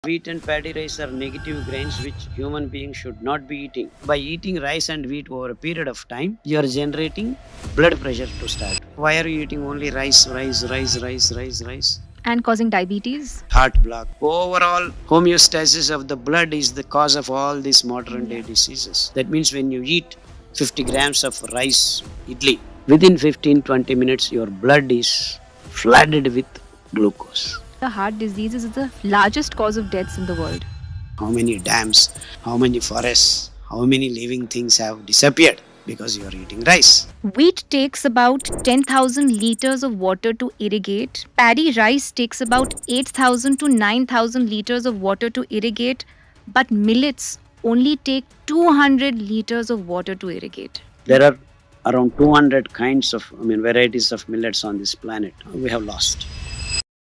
Wheat and paddy rice are negative grains which human beings should not be eating. By eating rice and wheat over a period of time, you are generating blood pressure to start. Why are you eating only rice? And causing diabetes. Heart block. Overall, homeostasis of the blood is the cause of all these modern day diseases. That means when you eat 50 grams of rice, idli, within 15-20 minutes, your blood is flooded with glucose. The heart disease is the largest cause of deaths in the world. How many dams, how many forests, how many living things have disappeared because you are eating rice. Wheat takes about 10,000 liters of water to irrigate. Paddy rice takes about 8,000 to 9,000 liters of water to irrigate. But millets only take 200 liters of water to irrigate. There are around 200 varieties of millets on this planet. We have lost.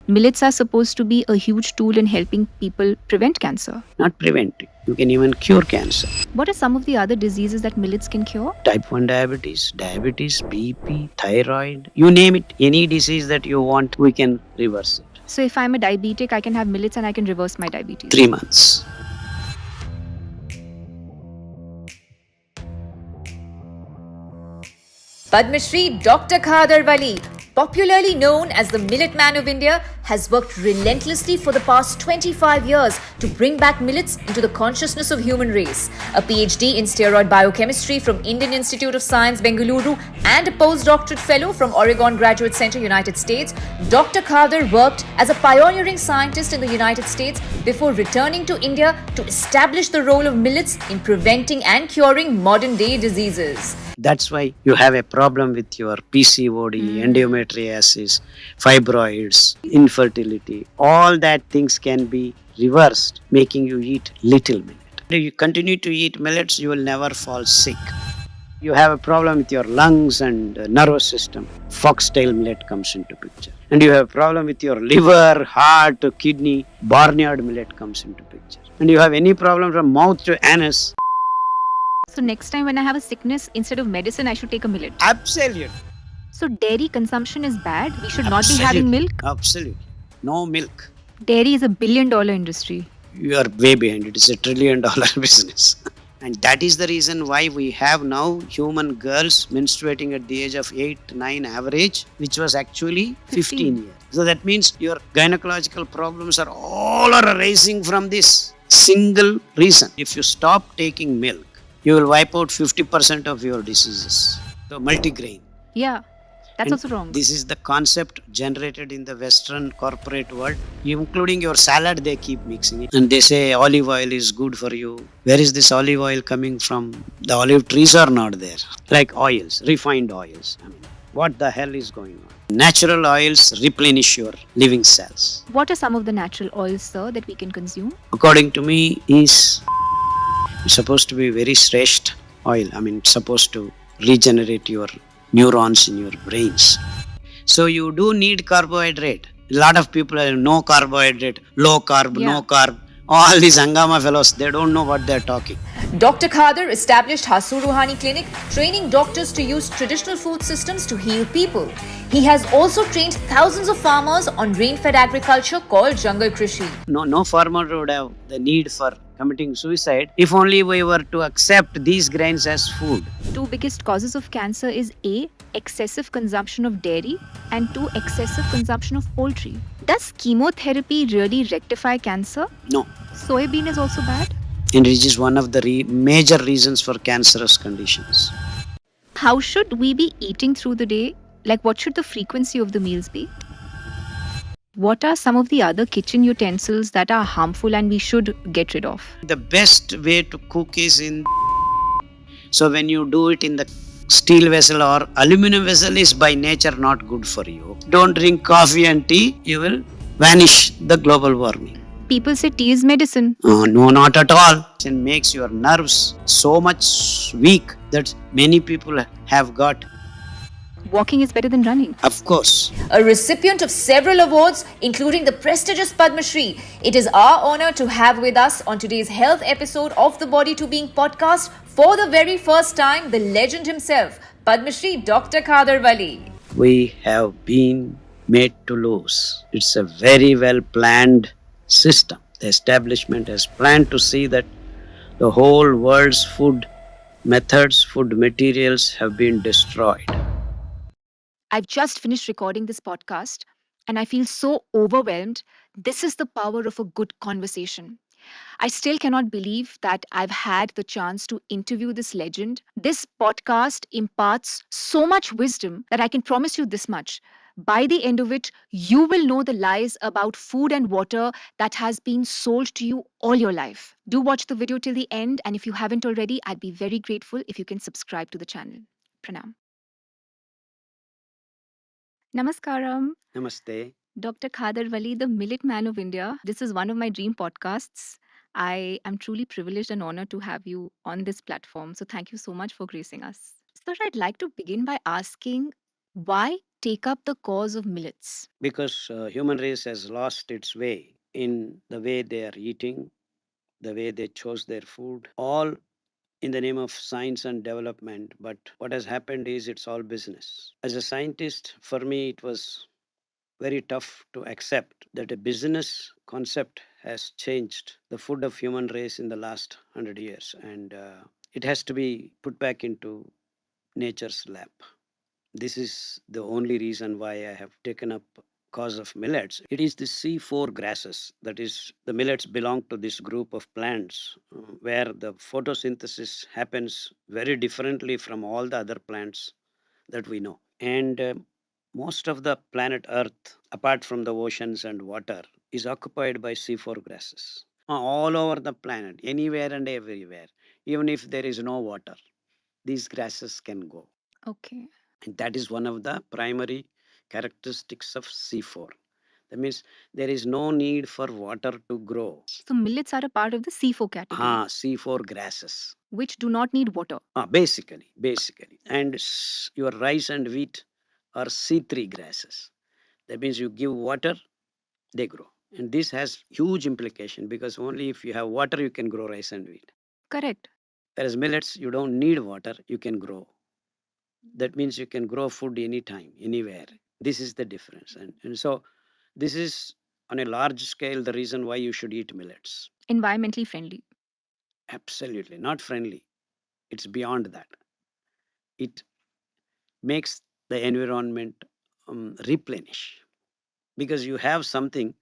Millets are supposed to be a huge tool in helping people prevent cancer. Not preventing. You can even cure cancer. What are some of the other diseases that millets can cure? Type 1 diabetes, BP, thyroid, you name it. Any disease that you want, we can reverse it. So if I'm a diabetic, I can have millets and I can reverse my diabetes. 3 months. Padma Shri Dr. Khadar Valli, popularly known as the Millet Man of India, has worked relentlessly for the past 25 years to bring back millets into the consciousness of human race. A PhD in steroid biochemistry from Indian Institute of Science, Bengaluru, and a postdoctorate fellow from Oregon Graduate Center, United States, Dr. Khadar worked as a pioneering scientist in the United States before returning to India to establish the role of millets in preventing and curing modern-day diseases. That's why you have a problem with your PCOD, endometriosis, fibroids, infertility. All that things can be reversed, making you eat little millet. If you continue to eat millets, you will never fall sick. You have a problem with your lungs and nervous system, foxtail millet comes into picture. And you have a problem with your liver, heart, kidney, barnyard millet comes into picture. And you have any problem from mouth to anus. So next time when I have a sickness, instead of medicine, I should take a millet. Absolutely. So dairy consumption is bad? We should not be having milk? Absolutely. No milk. Dairy is $1 billion industry. You are way behind. It is $1 trillion business. And that is the reason why we have now human girls menstruating at the age of 8, 9 average, which was actually 15 years. So that means your gynecological problems are all arising from this single reason. If you stop taking milk, you will wipe out 50% of your diseases. So multigrain. Yeah, that's also wrong. This is the concept generated in the Western corporate world, including your salad, they keep mixing it. And they say olive oil is good for you. Where is this olive oil coming from? The olive trees are not there. Like oils, refined oils. What the hell is going on? Natural oils replenish your living cells. What are some of the natural oils, sir, that we can consume? According to me, is supposed to be very shrestha oil. It's supposed to regenerate your neurons in your brains. So you do need carbohydrate. A lot of people are no carbohydrate, low carb, no carb. All these Hangama fellows, they don't know what they're talking. Dr. Khadar established Hasur Ruhani Clinic, training doctors to use traditional food systems to heal people. He has also trained thousands of farmers on rain-fed agriculture called Jungle Krishi. No farmer would have the need for committing suicide if only we were to accept these grains as food. Two biggest causes of cancer is A, excessive consumption of dairy, and 2, excessive consumption of poultry. Does chemotherapy really rectify cancer? No. Soybean is also bad? And it is one of the major reasons for cancerous conditions. How should we be eating through the day? Like, what should the frequency of the meals be? What are some of the other kitchen utensils that are harmful and we should get rid of? The best way to cook is so when you do it in the steel vessel or aluminum vessel is by nature not good for you. Don't drink coffee and tea, you will vanish the global warming. People say tea is medicine. No, not at all. It makes your nerves so much weak that many people have got. Walking is better than running. Of course. A recipient of several awards, including the prestigious Padma Shri, it is our honor to have with us on today's health episode of the Body to Being podcast for the very first time the legend himself, Padma Shri Dr. Khadar Valli. We have been made to lose. It's a very well planned system The establishment has planned to see that the whole world's food methods, food materials have been destroyed. I've just finished recording this podcast and I feel so overwhelmed. This is the power of a good conversation. I still cannot believe that I've had the chance to interview this legend. This podcast imparts so much wisdom that I can promise you this much. By the end of it, you will know the lies about food and water that has been sold to you all your life. Do watch the video till the end, and if you haven't already, I'd be very grateful if you can subscribe to the channel. Pranam. Namaskaram. Namaste. Dr. Khadar Valli, the Millet Man of India. This is one of my dream podcasts. I am truly privileged and honored to have you on this platform. So thank you so much for gracing us. Sir, I'd like to begin by asking why take up the cause of millets? Because human race has lost its way in the way they are eating, the way they chose their food, all in the name of science and development. But what has happened is it's all business. As a scientist, for me, it was very tough to accept that a business concept has changed the food of human race in the last 100 years, and it has to be put back into nature's lap. This is the only reason why I have taken up cause of millets. It is the C4 grasses, that is, the millets belong to this group of plants where the photosynthesis happens very differently from all the other plants that we know. And most of the planet Earth, apart from the oceans and water, is occupied by C4 grasses. All over the planet, anywhere and everywhere, even if there is no water, these grasses can go. Okay. And that is one of the primary characteristics of C4. That means there is no need for water to grow. So millets are a part of the C4 category, C4 grasses. which do not need water. Basically. And your rice and wheat are C3 grasses. That means you give water, they grow. And this has huge implication because only if you have water, you can grow rice and wheat. Correct. Whereas millets, you don't need water, you can grow. That means you can grow food anytime, anywhere. This is the difference. And so this is on a large scale the reason why you should eat millets. Environmentally friendly. Absolutely. Not friendly. It's beyond that. It makes the environment replenish because you have something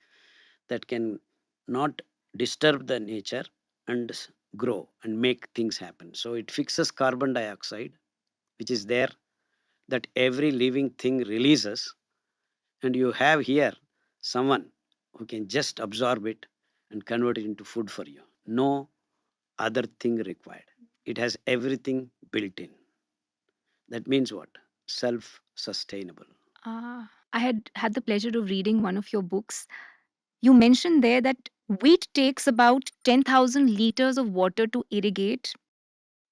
that can not disturb the nature and grow and make things happen. So it fixes carbon dioxide, which is there, that every living thing releases, and you have here someone who can just absorb it and convert it into food for you. No other thing required. It has everything built in. That means what? Self sustainable. I had had the pleasure of reading one of your books. You mentioned there that wheat takes about 10,000 liters of water to irrigate.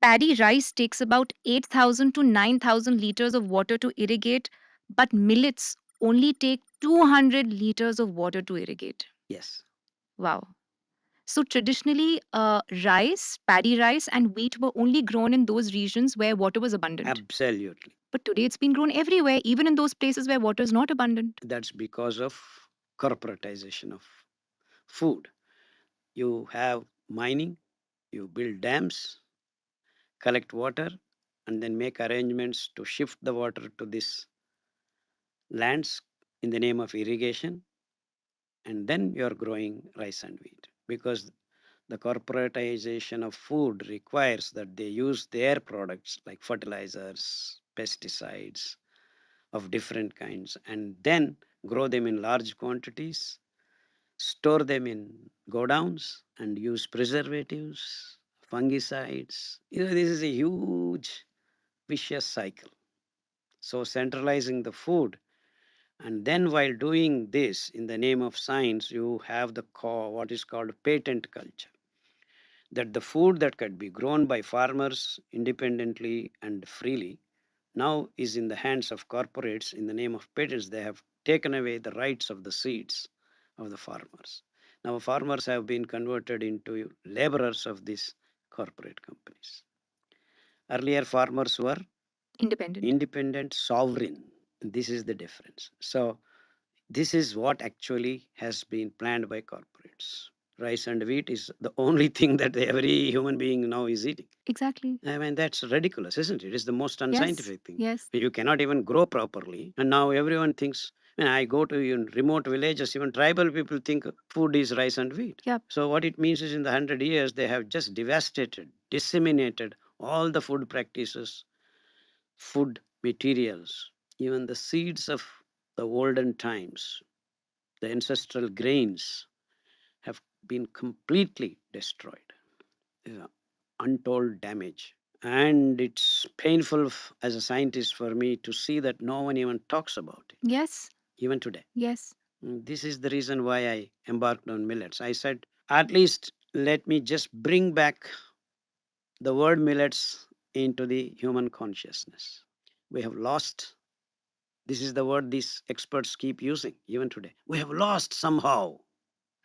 Paddy rice takes about 8,000 to 9,000 liters of water to irrigate, but millets only take 200 liters of water to irrigate. Yes, Wow. So traditionally, paddy rice, and wheat were only grown in those regions where water was abundant. absolutely. But today it's been grown everywhere, even in those places where water is not abundant. That's because of corporatization of food. You have mining, you build dams, collect water, and then make arrangements to shift the water to these lands in the name of irrigation, and then you are growing rice and wheat because the corporatization of food requires that they use their products like fertilizers, pesticides of different kinds, and then grow them in large quantities, store them in godowns, and use preservatives, fungicides. This is a huge vicious cycle. So, centralizing the food, and then while doing this in the name of science, you have what is called patent culture, that the food that could be grown by farmers independently and freely now is in the hands of corporates. In the name of patents, they have taken away the rights of the seeds of the farmers. Now farmers have been converted into laborers of these corporate companies. Earlier farmers were Independent. independent, sovereign. This is the difference. So this is what actually has been planned by corporates. Rice and wheat is the only thing that every human being now is eating. Exactly. I mean, that's ridiculous, isn't it? It's the most unscientific thing. Yes. You cannot even grow properly. And now everyone thinks, when I go to even remote villages, even tribal people think food is rice and wheat. Yep. So, what it means is in the 100 years, they have just devastated, disseminated all the food practices, food materials, even the seeds of the olden times, the ancestral grains have been completely destroyed. Untold damage. And it's painful as a scientist for me to see that no one even talks about it, Yes. even today. Yes. This is the reason why I embarked on millets. I said, at least let me just bring back the word millets into the human consciousness. We have lost, this is the word these experts keep using even today. We have lost somehow.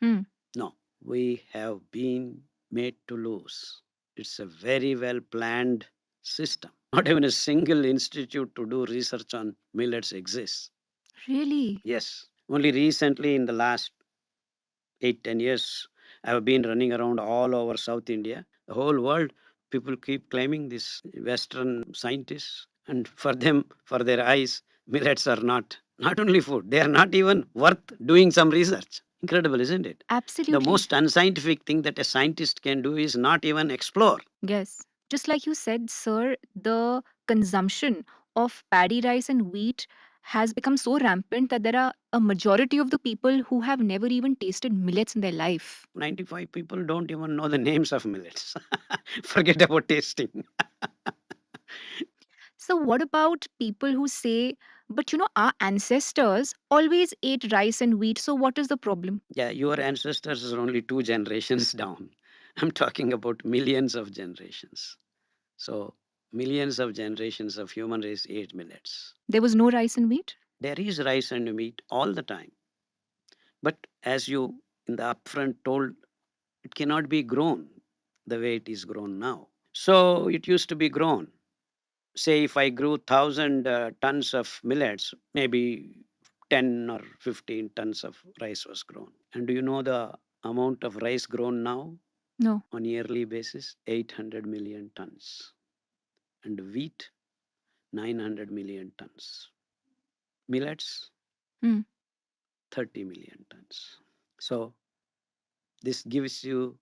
Hmm. No, we have been made to lose. It's a very well planned system. Not even a single institute to do research on millets exists. Really? Yes, only recently in the last 8, 10 years, I have been running around all over South India, the whole world. People keep claiming this Western scientists, and for them, for their eyes, millets are not only food; they are not even worth doing some research. Incredible, isn't it? The Absolutely. most unscientific thing that a scientist can do is not even explore. Yes. Just like you said, sir, the consumption of paddy rice and wheat has become so rampant that there are a majority of the people who have never even tasted millets in their life. 95 people don't even know the names of millets. Forget about tasting. So, what about people who say, but our ancestors always ate rice and wheat, so what is the problem? Yeah, your ancestors are only 2 generations down. I'm talking about millions of generations. So, millions of generations of human race ate millets. There was no rice and wheat? There is rice and meat all the time. But as you in the upfront told, it cannot be grown the way it is grown now. So, it used to be grown. Say, if I grew 1,000 tons of millets, maybe 10 or 15 tons of rice was grown. And do you know the amount of rice grown now No. on yearly basis? 800 million tons. And wheat, 900 million tons. Millets, Hmm. 30 million tons. So this gives you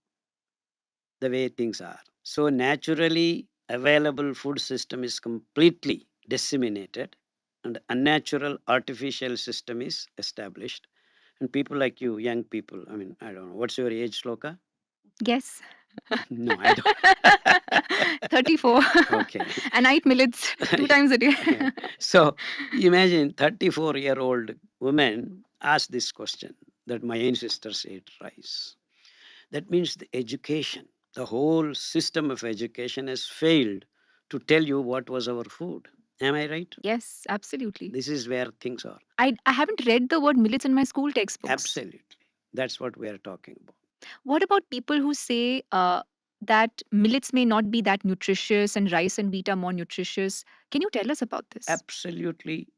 the way things are. So naturally available food system is completely disseminated and unnatural artificial system is established. And people like you, young people, I mean, I don't know, what's your age, Shloka? Guess. No, I don't. 34. Okay. And I eat millets 2 times a day. Yeah. So imagine 34-year-old woman asked this question that my ancestors ate rice. That means the education, the whole system of education has failed to tell you what was our food. Am I right? Yes, absolutely. This is where things are. I haven't read the word millets in my school textbooks. Absolutely. That's what we are talking about. What about people who say that millets may not be that nutritious and rice and wheat are more nutritious? Can you tell us about this? Absolutely.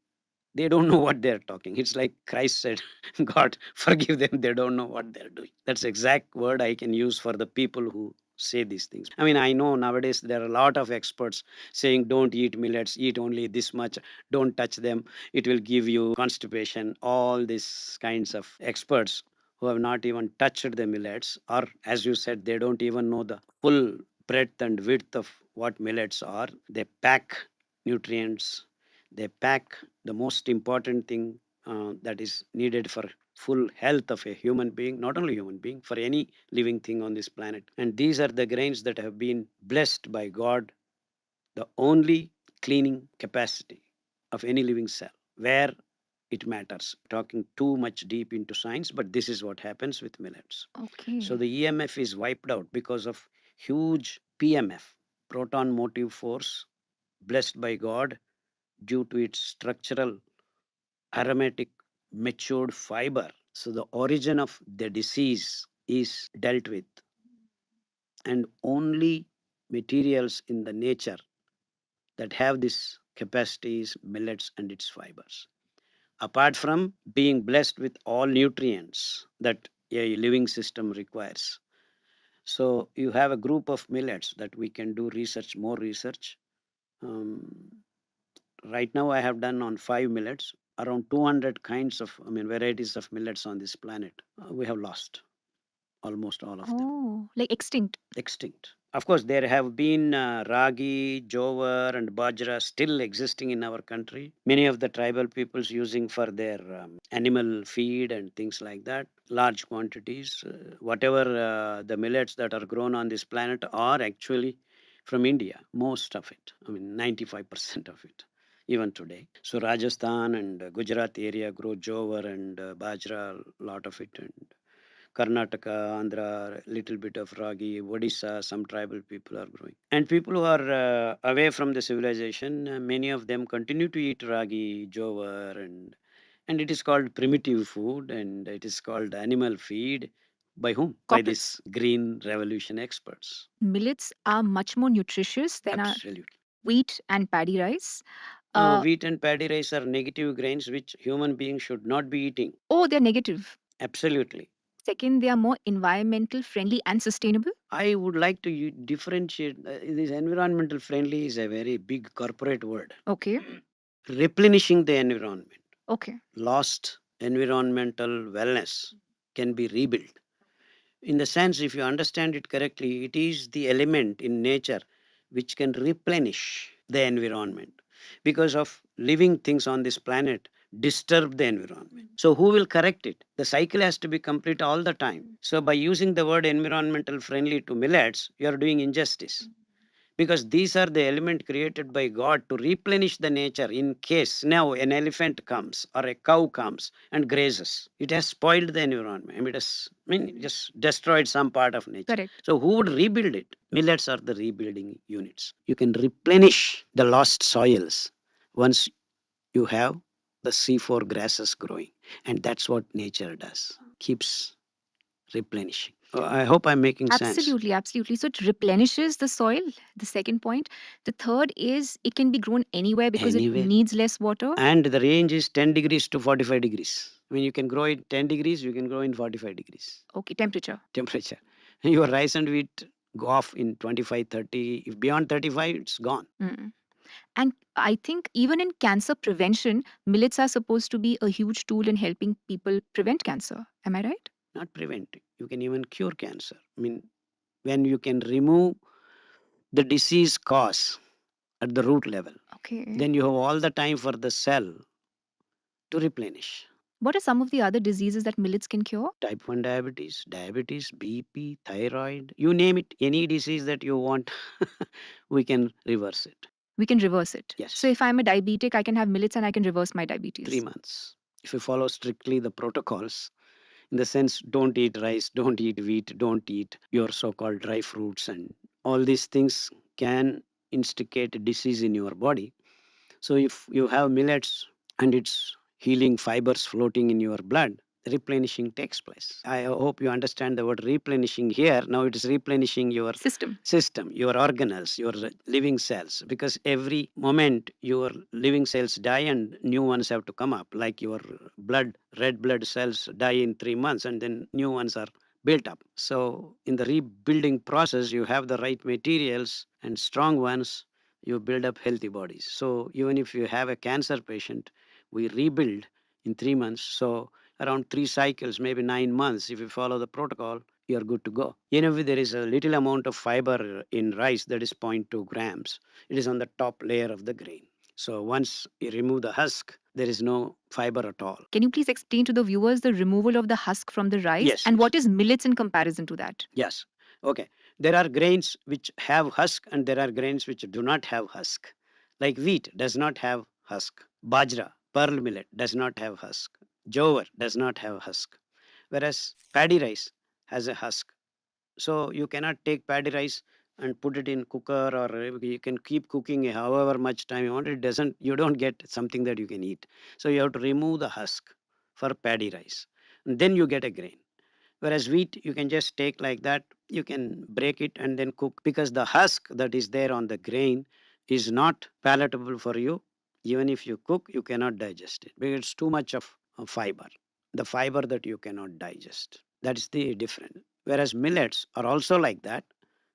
They don't know what they're talking. It's like Christ said, God, forgive them. They don't know what they're doing. That's the exact word I can use for the people who say these things. I mean, I know nowadays there are a lot of experts saying don't eat millets, eat only this much, don't touch them. It will give you constipation. All these kinds of experts who have not even touched the millets, or as you said, they don't even know the full breadth and width of what millets are. They pack nutrients, they pack the most important thing that is needed for full health of a human being, not only human being, for any living thing on this planet. And these are the grains that have been blessed by God, the only cleaning capacity of any living cell, where it matters. Talking too much deep into science, but this is what happens with millets. Okay. So the EMF is wiped out because of huge PMF, proton motive force, blessed by God due to its structural aromatic matured fiber. So the origin of the disease is dealt with, and only materials in the nature that have this capacity is millets and its fibers. Apart from being blessed with all nutrients that a living system requires. So you have a group of millets that we can do research, more research. Um, right now I have done on 5 millets, around 200 kinds of, varieties of millets on this planet. We have lost almost all of them. Oh, like extinct. Extinct. Of course, there have been ragi, jowar, and bajra still existing in our country. Many of the tribal peoples using for their animal feed and things like that, large quantities. Whatever the millets that are grown on this planet are actually from India, most of it. 95% of it, even today. So Rajasthan and Gujarat area grow jowar and bajra, a lot of it, and Karnataka, Andhra, little bit of Ragi, Odisha, some tribal people are growing. And people who are away from the civilization, many of them continue to eat Ragi, Jowar, and it is called primitive food and it is called animal feed. By whom? By Corporates. these green revolution experts. Millets are much more nutritious than our Absolutely. wheat and paddy rice. No, wheat and paddy rice are negative grains which human beings should not be eating. Oh, they're negative. Absolutely. Second, they are more environmental friendly and sustainable. I would like to differentiate. This environmental friendly is a very big corporate word. Okay. Replenishing the environment, Okay. lost environmental wellness can be rebuilt. In the sense, if you understand it correctly, it is the element in nature which can replenish the environment because of living things on this planet disturb the environment. So who will correct it? The cycle has to be complete all the time. So by using the word environmental friendly to millets, you are doing injustice because these are the element created by God to replenish the nature in case now an elephant comes or a cow comes and grazes. It has spoiled the environment. It just destroyed some part of nature. Correct. So who would rebuild it? Millets are the rebuilding units. You can replenish the lost soils once you have the C4 grasses growing. And that's what nature does. Keeps replenishing. I hope I'm making sense. Absolutely, absolutely. So it replenishes the soil. The second point. The third is it can be grown anywhere because Anywhere. it needs less water. And the range is 10 degrees to 45 degrees. You can grow it 10 degrees, you can grow in 45 degrees Okay, temperature. temperature. Your rice and wheat go off in 25, 30. If beyond 35, it's gone. Mm. And I think even in cancer prevention, millets are supposed to be a huge tool in helping people prevent cancer. Am I right? Not prevent. You can even cure cancer. When you can remove the disease cause at the root level, Okay. then you have all the time for the cell to replenish. What are some of the other diseases that millets can cure? Type 1 diabetes, BP, thyroid, you name it, any disease that you want, we can reverse it. We can reverse it. Yes. So if I'm a diabetic, I can have millets and I can reverse my diabetes. 3 months. If you follow strictly the protocols, in the sense, don't eat rice, don't eat wheat, don't eat your so called dry fruits, and all these things can instigate disease in your body. So if you have millets and it's healing fibers floating in your blood, replenishing takes place. I hope you understand the word replenishing here. Now it is replenishing your system, your organelles, your living cells, because every moment your living cells die and new ones have to come up, like your red blood cells die in 3 months and then new ones are built up. So in the rebuilding process, you have the right materials and strong ones, you build up healthy bodies. So even if you have a cancer patient, we rebuild in 3 months. So around 3 cycles, maybe 9 months, if you follow the protocol, you're good to go. Anyway, there is a little amount of fiber in rice that is 0.2 grams. It is on the top layer of the grain. So once you remove the husk, there is no fiber at all. Can you please explain to the viewers the removal of the husk from the rice? Yes, And yes. what is millets in comparison to that? Yes. Okay. There are grains which have husk and there are grains which do not have husk. Like wheat does not have husk. Bajra, pearl millet, does not have husk. Jowar does not have husk. Whereas paddy rice has a husk. So you cannot take paddy rice and put it in cooker, or you can keep cooking however much time you want. It doesn't, you don't get something that you can eat. So you have to remove the husk for paddy rice. And then you get a grain. Whereas wheat, you can just take like that, you can break it and then cook, because the husk that is there on the grain is not palatable for you. Even if you cook, you cannot digest it because it's too much of fiber, the fiber that you cannot digest. That's the difference. Whereas millets are also like that.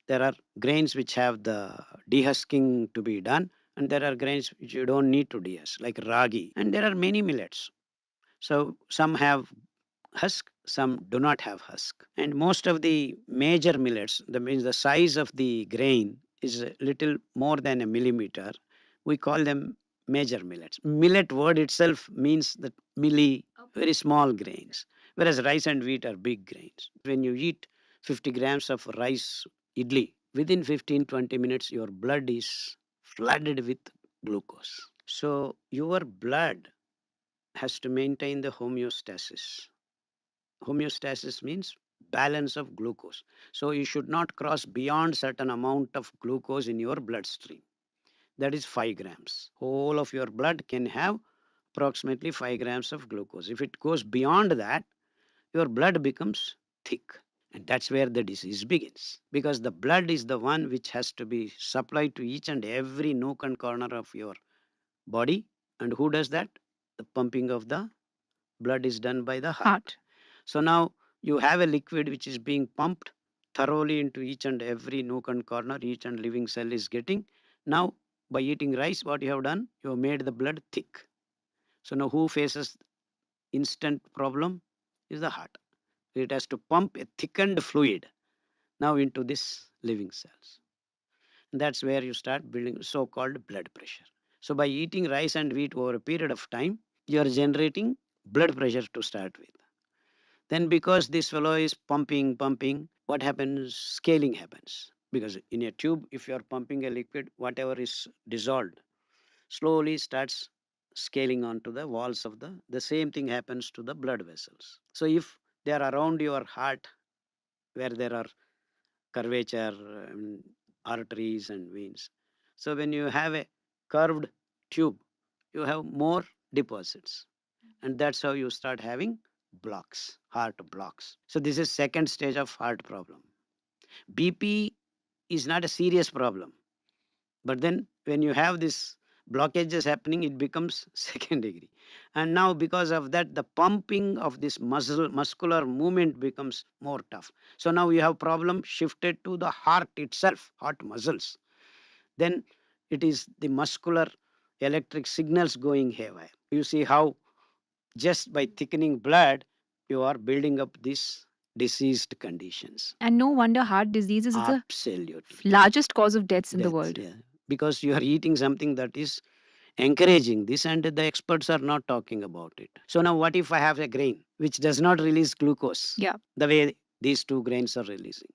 There are grains which have the dehusking to be done, and there are grains which you don't need to dehusk, like ragi. And there are many millets. So some have husk, some do not have husk. And most of the major millets, that means the size of the grain is a little more than a millimeter. We call them major millets. Millet word itself means that milli, very small grains, whereas rice and wheat are big grains. When you eat 50 grams of rice idli, within 15-20 minutes, your blood is flooded with glucose. So your blood has to maintain the homeostasis. Homeostasis means balance of glucose. So you should not cross beyond certain amount of glucose in your bloodstream. That is 5 grams. Whole of your blood can have approximately 5 grams of glucose. If it goes beyond that, your blood becomes thick. And that's where the disease begins. Because the blood is the one which has to be supplied to each and every nook and corner of your body. And who does that? The pumping of the blood is done by the heart. So now you have a liquid which is being pumped thoroughly into each and every nook and corner, each and living cell is getting. Now, by eating rice, what you have done? You have made the blood thick. So now who faces instant problem is the heart. It has to pump a thickened fluid now into this living cells. And that's where you start building so-called blood pressure. So by eating rice and wheat over a period of time, you are generating blood pressure to start with. Then because this fellow is pumping, what happens? Scaling happens. Because in a tube, if you are pumping a liquid, whatever is dissolved slowly starts scaling onto the walls of the same thing happens to the blood vessels. So if they are around your heart where there are curvature, arteries and veins. So when you have a curved tube, you have more deposits. And that's how you start having blocks, heart blocks. So this is second stage of heart problem. BP is not a serious problem, but then when you have this blockages happening, it becomes second degree. And now because of that, the pumping of this muscular movement becomes more tough. So now you have problem shifted to the heart itself, heart muscles. Then it is the muscular electric signals going haywire. You see how just by thickening blood, you are building up these diseased conditions. And no wonder heart disease is the Absolutely. largest cause of deaths in the Death, world. yeah. Because you are eating something that is encouraging this, and the experts are not talking about it. So now what if I have a grain which does not release glucose Yeah. the way these two grains are releasing?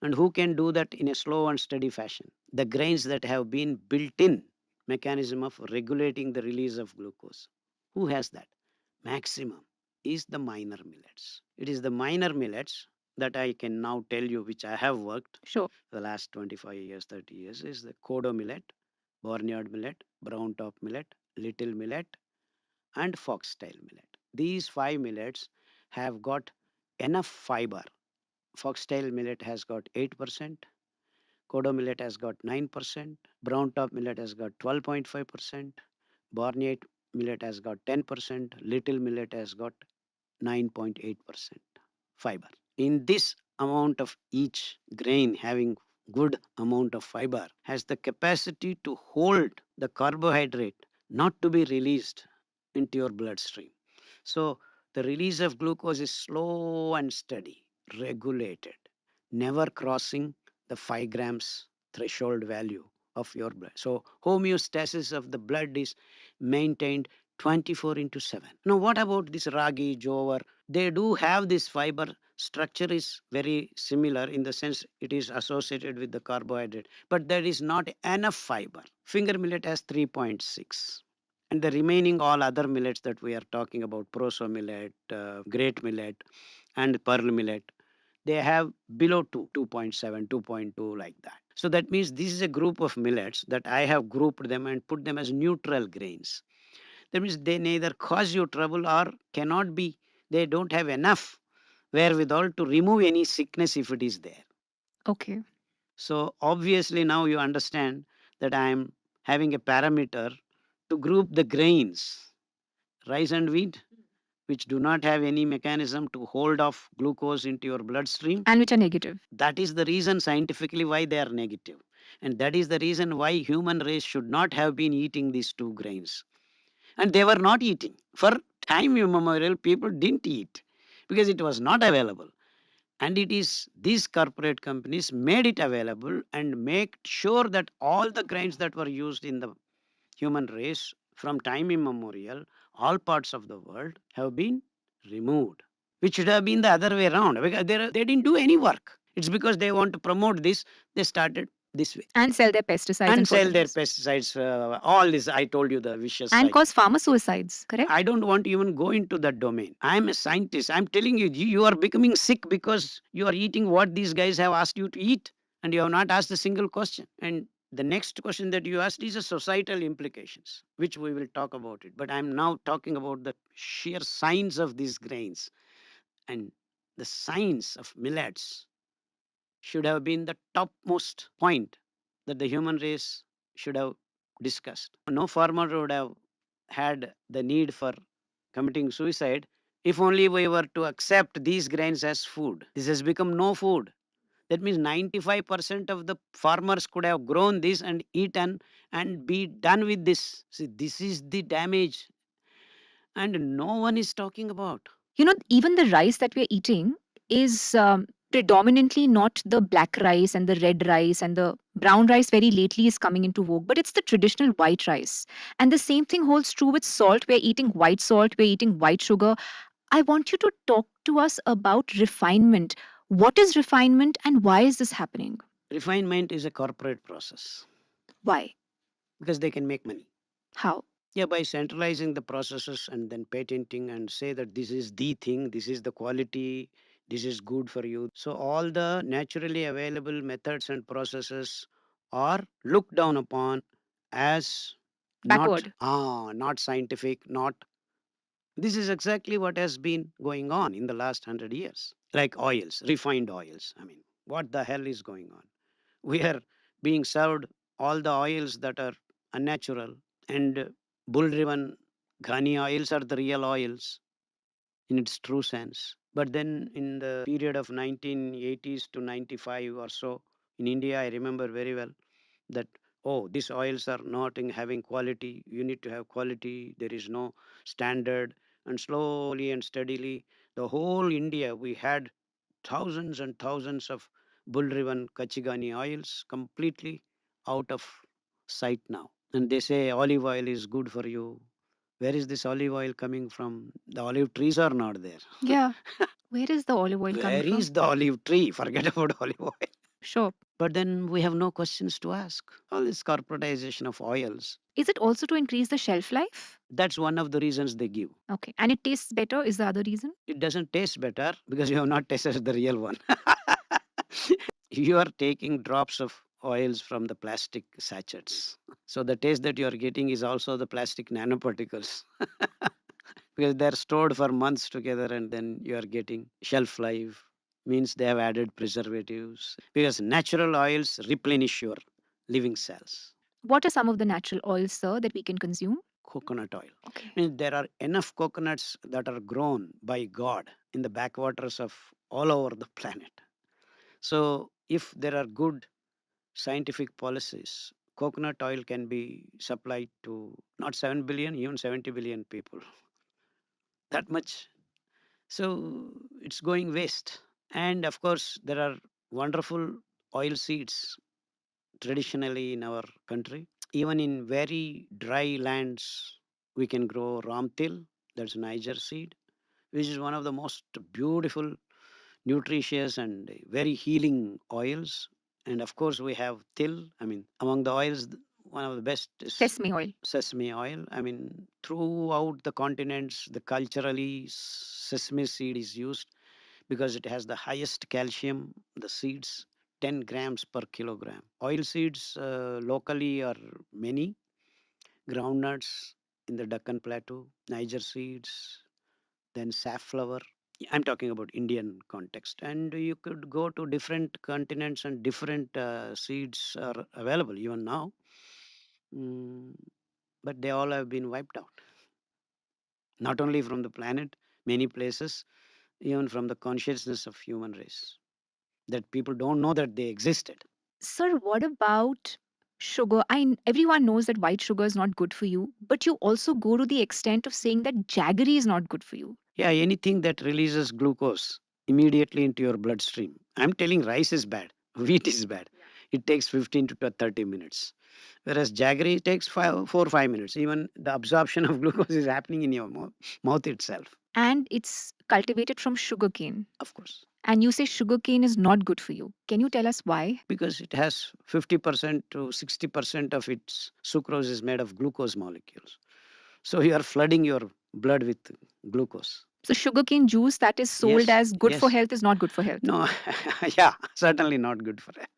And who can do that in a slow and steady fashion? The grains that have been built in mechanism of regulating the release of glucose. Who has that? Maximum is the minor millets. It is the minor millets that I can now tell you, which I have worked Sure. the last 25 years, 30 years, is the kodo millet, barnyard millet, brown top millet, little millet, and foxtail millet. These five millets have got enough fiber. Foxtail millet has got 8%, kodo millet has got 9%, brown top millet has got 12.5%, barnyard millet has got 10%, little millet has got 9.8% fiber. In this amount of each grain having good amount of fiber has the capacity to hold the carbohydrate not to be released into your bloodstream. So the release of glucose is slow and steady, regulated, never crossing the 5 grams threshold value of your blood. So homeostasis of the blood is maintained 24 into 7. Now what about this ragi, jowar? They do have this fiber. Structure is very similar in the sense it is associated with the carbohydrate, but there is not enough fiber. Finger millet has 3.6, and the remaining all other millets that we are talking about, proso millet, great millet, and pearl millet, they have below 2, 2.7, 2.2, like that. So that means this is a group of millets that I have grouped them and put them as neutral grains. That means they neither cause you trouble or cannot be, they don't have enough wherewithal to remove any sickness if it is there. Okay. So obviously now you understand that I am having a parameter to group the grains, rice and wheat, which do not have any mechanism to hold off glucose into your bloodstream. And which are negative. That is the reason scientifically why they are negative. And that is the reason why human race should not have been eating these two grains. And they were not eating. For time immemorial, people didn't eat because it was not available. And it is these corporate companies made it available and make sure that all the grains that were used in the human race from time immemorial, all parts of the world have been removed, which should have been the other way around because they didn't do any work. It's because they want to promote this, they started this way. And sell their pesticides And and sell their fertilizers. pesticides, all this, I told you the vicious And cycle. cause farmer suicides, correct? I don't want to even go into that domain. I'm a scientist. I'm telling you, you are becoming sick because you are eating what these guys have asked you to eat, and you have not asked a single question. And the next question that you asked is the societal implications, which we will talk about it. But I'm now talking about the sheer science of these grains, and the science of millets should have been the topmost point that the human race should have discussed. No farmer would have had the need for committing suicide if only we were to accept these grains as food. This has become no food. That means 95% of the farmers could have grown this and eaten and be done with this. See, this is the damage, and no one is talking about. You know, even the rice that we're eating is predominantly not the black rice and the red rice, and the brown rice very lately is coming into vogue, but it's the traditional white rice. And the same thing holds true with salt. We're eating white salt, we're eating white sugar. I want you to talk to us about refinement. What is refinement and why is this happening? Refinement is a corporate process Why? because they can make money. How? Yeah, by centralizing the processes and then patenting and say that this is the thing, this is the quality, this is good for you. So all the naturally available methods and processes are looked down upon as Backward. not scientific, not. This is exactly what has been going on in the last 100 years. Like oils, refined oils. I mean, what the hell is going on? We are being served all the oils that are unnatural, and bull driven ghani oils are the real oils in its true sense. But then in the period of 1980s to 95 or so in India, I remember very well that, oh, these oils are not having quality, you need to have quality, there is no standard. And slowly and steadily, the whole India, we had thousands and thousands of bull driven kachigani oils completely out of sight now. And they say olive oil is good for you. Where is this olive oil coming from? The olive trees are not there. Yeah. Where is the olive oil coming Where from? is the olive tree? Forget about olive oil. Sure. But then we have no questions to ask. All this corporatization of oils, Is it also to increase the shelf life? that's one of the reasons they give. Okay. And it tastes better is the other reason? It doesn't taste better because you have not tasted the real one. You are taking drops of oils from the plastic sachets. So the taste that you are getting is also the plastic nanoparticles because they're stored for months together, and then you are getting shelf life, means they have added preservatives because natural oils replenish your living cells. What are some of the natural oils, sir, that we can consume? Coconut oil. Okay. Means there are enough coconuts that are grown by God in the backwaters of all over the planet. So if there are good scientific policies, coconut oil can be supplied to not 7 billion, even 70 billion people. That much. So it's going waste. And of course, there are wonderful oil seeds traditionally in our country. Even in very dry lands, we can grow ramtil, that's Niger seed, which is one of the most beautiful, nutritious, and very healing oils. And of course, we have til. I mean, among the oils, one of the best is Sesame oil. sesame oil. I mean, throughout the continents, the culturally sesame seed is used because it has the highest calcium, the seeds, 10 grams per kilogram. Oil seeds locally are many. Groundnuts in the Deccan Plateau, Niger seeds, then safflower. I'm talking about Indian context. And you could go to different continents and different seeds are available even now. Mm, but they all have been wiped out, not only from the planet, many places, even from the consciousness of human race, that people don't know that they existed. Sir, what about sugar? Everyone knows that white sugar is not good for you, but you also go to the extent of saying that jaggery is not good for you. Yeah, anything that releases glucose immediately into your bloodstream. I'm telling rice is bad, wheat is bad. It takes 15 to 30 minutes. Whereas jaggery takes 4 or 5 minutes. Even the absorption of glucose is happening in your mouth itself, And it's cultivated from sugarcane. of course, And you say sugarcane is not good for you. Can you tell us why? because it has 50% to 60% of its sucrose is made of glucose molecules. So you are flooding your blood with glucose. So, sugarcane juice that is sold Yes, as good for yes. health is not good for health. No, yeah, certainly not good for health.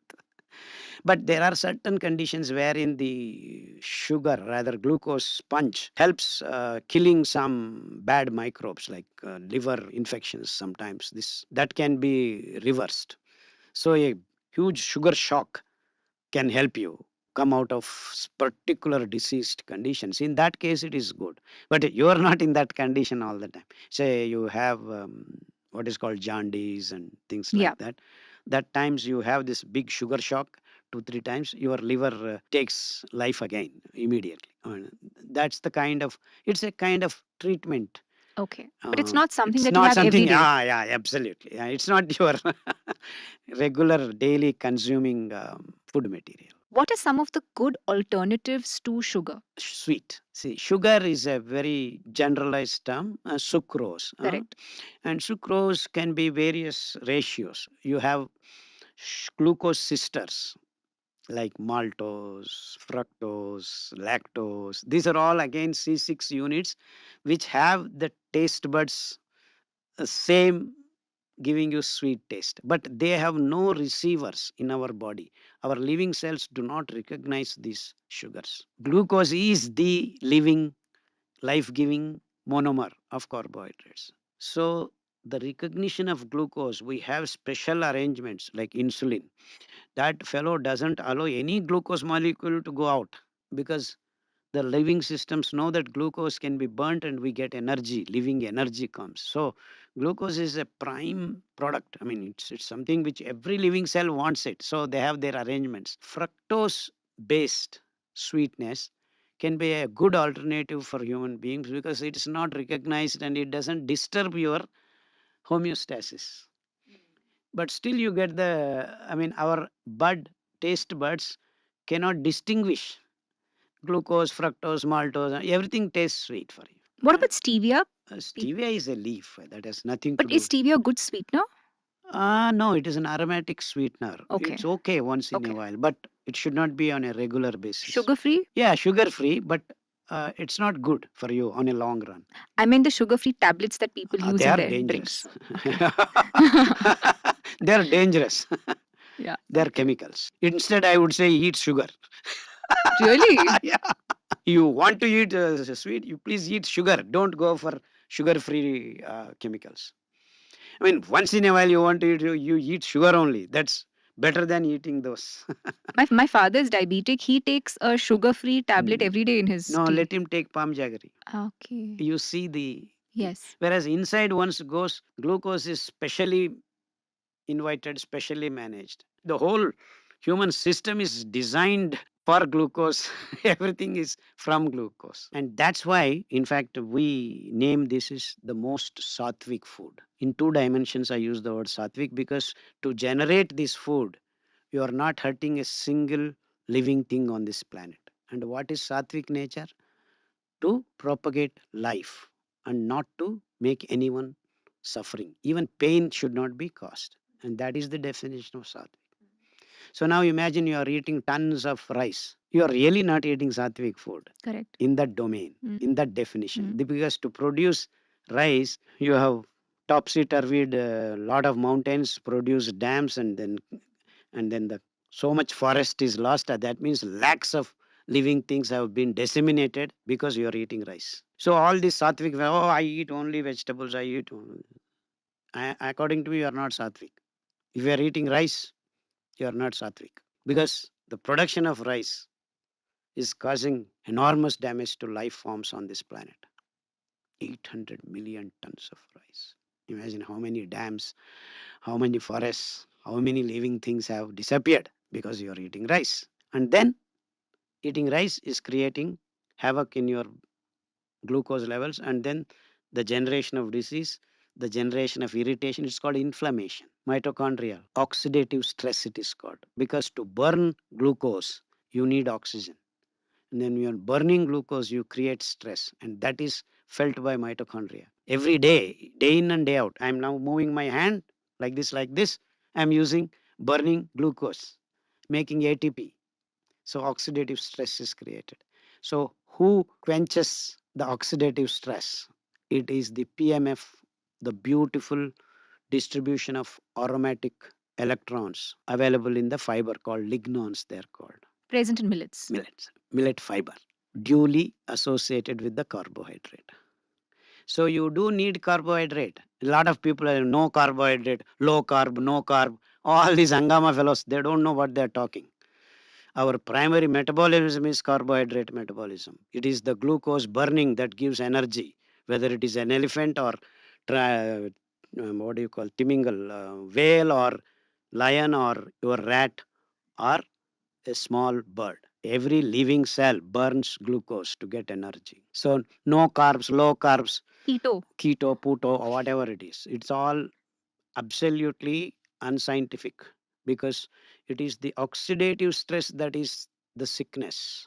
But there are certain conditions wherein the sugar, rather glucose sponge, helps killing some bad microbes like liver infections. Sometimes this that can be reversed. So a huge sugar shock can help you come out of particular diseased conditions. In that case, it is good. But you are not in that condition all the time. Say you have what is called jaundice and things Yeah. like that. That times you have this big sugar shock 2 3 times, your liver takes life again immediately. That's the kind of, it's a kind of treatment. Okay. But it's not something It's that you not have every something, day. yeah, absolutely. Yeah, it's not your regular daily consuming food material. What are some of the good alternatives to sugar? Sweet. See, sugar is a very generalized term, sucrose. Correct. And sucrose can be various ratios. You have glucose sisters like maltose, fructose, lactose. These are all again C6 units which have the taste buds same, giving you sweet taste, but they have no receivers in our body. Our living cells do not recognize these sugars. Glucose is the living, life giving monomer of carbohydrates. So the recognition of glucose, we have special arrangements like insulin. That fellow doesn't allow any glucose molecule to go out, because the living systems know that glucose can be burnt and we get energy, living energy comes. So glucose is a prime product. I mean, it's something which every living cell wants it, so they have their arrangements. Fructose based sweetness can be a good alternative for human beings because it is not recognized and it doesn't disturb your homeostasis. But still you get the, I mean, our taste buds cannot distinguish glucose, fructose, maltose, everything tastes sweet for you. What about stevia? Stevia is a leaf that has nothing to But is do. stevia a good sweetener? No, it is an aromatic sweetener. Okay. It's okay once in a Okay. while, but it should not be on a regular basis. Sugar free? Yeah, sugar free, but it's not good for you on a long run. I mean the sugar free tablets that people use They in are their dangerous. drinks. Okay. They are dangerous. Yeah. They are Okay. chemicals. Instead, I would say eat sugar. Really? Yeah. You want to eat sweet, you please eat sugar. Don't go for sugar free chemicals. I mean, once in a while you want to eat, you eat sugar only. That's better than eating those. My father is diabetic. He takes a sugar free tablet every day in his No, tea. let him take palm jaggery. Okay. You see the. Yes. Whereas inside once goes, glucose is specially invited, specially managed. The whole human system is designed for glucose. Everything is from glucose. And that's why, in fact, we name this is the most sattvic food. In 2 dimensions, I use the word sattvic because to generate this food, you are not hurting a single living thing on this planet. And what is sattvic nature? To propagate life and not to make anyone suffering. Even pain should not be caused. And that is the definition of sattvic. So now imagine you are eating tons of rice. You are really not eating sattvic food Correct. in that domain, Mm. in that definition. Mm. Because to produce rice, you have topsy turvied a lot of mountains, produce dams, and then the so much forest is lost. That means lakhs of living things have been disseminated because you are eating rice. So all this sattvic, oh, I eat only vegetables, I eat only. According to me, you are not sattvic. If you are eating rice, you are not sattvic because the production of rice is causing enormous damage to life forms on this planet. 800 million tons of rice. Imagine how many dams, how many forests, how many living things have disappeared because you are eating rice. And then eating rice is creating havoc in your glucose levels, and then the generation of disease, the generation of irritation, it's called inflammation. Mitochondrial oxidative stress, it is called, because to burn glucose you need oxygen, and then when you're burning glucose you create stress, and that is felt by mitochondria every day, day in and day out. I'm now moving my hand like this, I'm using burning glucose, making ATP. So oxidative stress is created. So who quenches the oxidative stress? It is the PMF, the beautiful distribution of aromatic electrons available in the fiber called lignons, they're called. Present in millets. Millets, millet fiber, duly associated with the carbohydrate. So you do need carbohydrate. A lot of people are no carbohydrate, low carb, no carb. All these Angama fellows, they don't know what they're talking. Our primary metabolism is carbohydrate metabolism. It is the glucose burning that gives energy, whether it is an elephant or what do you call timingal, whale or lion or your rat or a small bird. Every living cell burns glucose to get energy. So no carbs, low carbs, keto, puto, or whatever it is. It's all absolutely unscientific, because it is the oxidative stress that is the sickness.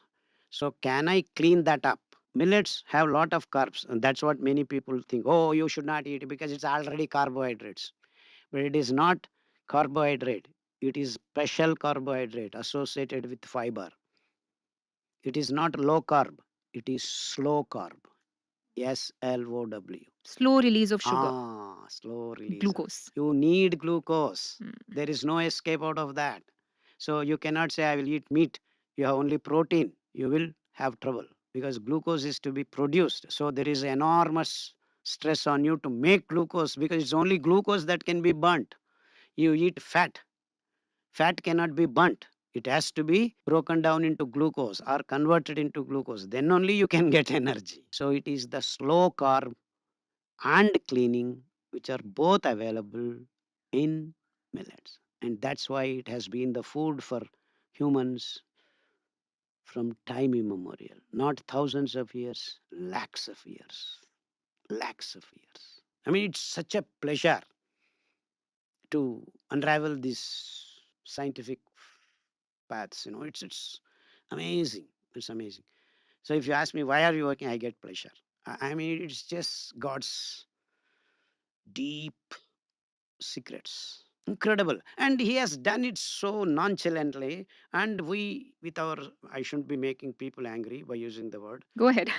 So can I clean that up? Millets have lot of carbs, and that's what many people think. Oh, you should not eat it because it's already carbohydrates. But it is not carbohydrate. It is special carbohydrate associated with fiber. It is not low carb. It is slow carb. SLOW. Slow release of sugar. Slow release. Glucose. You need glucose. There is no escape out of that. So you cannot say, I will eat meat. You have only protein. You will have trouble because glucose is to be produced. So there is enormous stress on you to make glucose, because it's only glucose that can be burnt. You eat fat. Fat cannot be burnt. It has to be broken down into glucose or converted into glucose. Then only you can get energy. So it is the slow carb and cleaning which are both available in millets. And that's why it has been the food for humans from time immemorial. Not thousands of years, lakhs of years. Lakhs of years. I mean, it's such a pleasure to unravel these scientific paths. It's amazing. It's amazing. So if you ask me why are you working, I get pleasure. I mean, it's just God's deep secrets. Incredible. And he has done it so nonchalantly. And we, with our, I shouldn't be making people angry by using the word. Go ahead.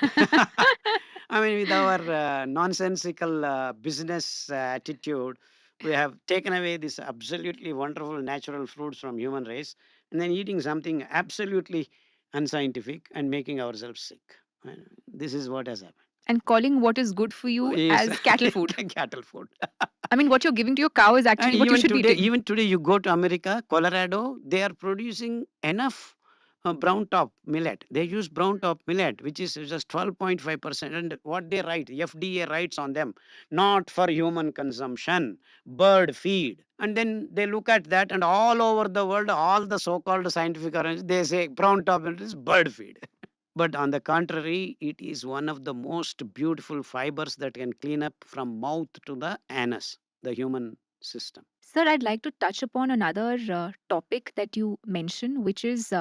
I mean, with our nonsensical business attitude, we have taken away this absolutely wonderful natural fruits from human race, and then eating something absolutely unscientific and making ourselves sick. This is what has happened. And calling what is good for you Yes. as cattle food. Cattle food. I mean, what you're giving to your cow is And actually what you should be eating. even today, you go to America, Colorado, they are producing enough brown top millet. They use brown top millet, which is just 12.5%. And what they write, FDA writes on them, not for human consumption, bird feed. And then they look at that, and all over the world, all the so-called scientific organizations, they say brown top millet is bird feed. But on the contrary, it is one of the most beautiful fibers that can clean up from mouth to the anus, the human system. Sir, I'd like to touch upon another topic that you mentioned, which is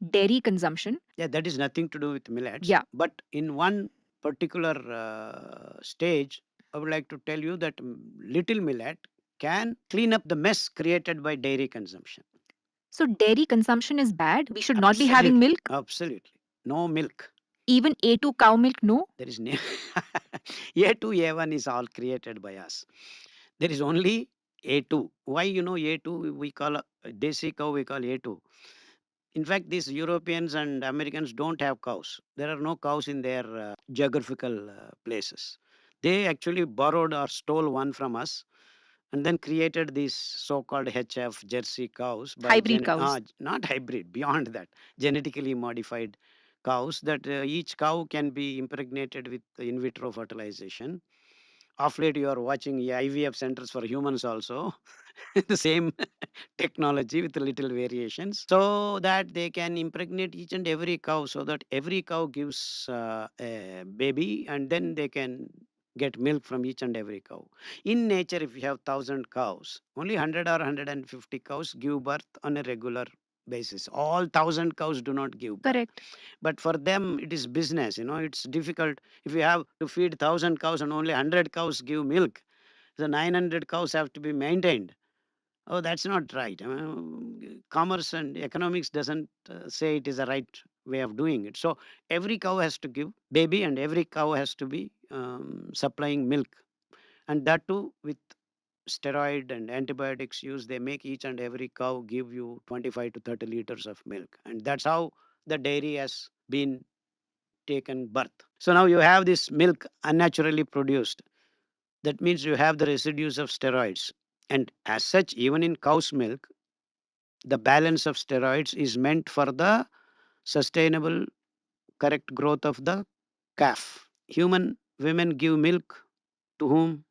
dairy consumption. Yeah, that is nothing to do with millets. Yeah. But in one particular stage, I would like to tell you that little millet can clean up the mess created by dairy consumption. So dairy consumption is bad. We should not be having milk. Absolutely. No milk. Even A2 cow milk, no. There is no A2, A1 is all created by us. There is only A2. Why A2 we call desi cow, we call A2. In fact, these Europeans and Americans don't have cows. There are no cows in their geographical places. They actually borrowed or stole one from us and then created these so-called HF Jersey cows. Hybrid cows. Not hybrid, beyond that. Genetically modified cows that each cow can be impregnated with in vitro fertilization. Of late, you are watching IVF centers for humans also, the same technology with little variations, so that they can impregnate each and every cow, so that every cow gives a baby, and then they can get milk from each and every cow. In nature, if you have 1,000 cows, only 100 or 150 cows give birth on a regular basis. All 1,000 cows do not give birth. Correct. But for them, it is business. It's difficult. If you have to feed 1,000 cows and only 100 cows give milk, the 900 cows have to be maintained. Oh, that's not right. I mean, commerce and economics doesn't say it is the right way of doing it. So every cow has to give baby, and every cow has to be supplying milk, and that too with steroid and antibiotics use. They make each and every cow give you 25 to 30 liters of milk, and that's how the dairy has been taken birth. So now you have this milk unnaturally produced. That means you have the residues of steroids. And as such, even in cow's milk, the balance of steroids is meant for the sustainable, correct growth of the calf. Human women give milk to whom?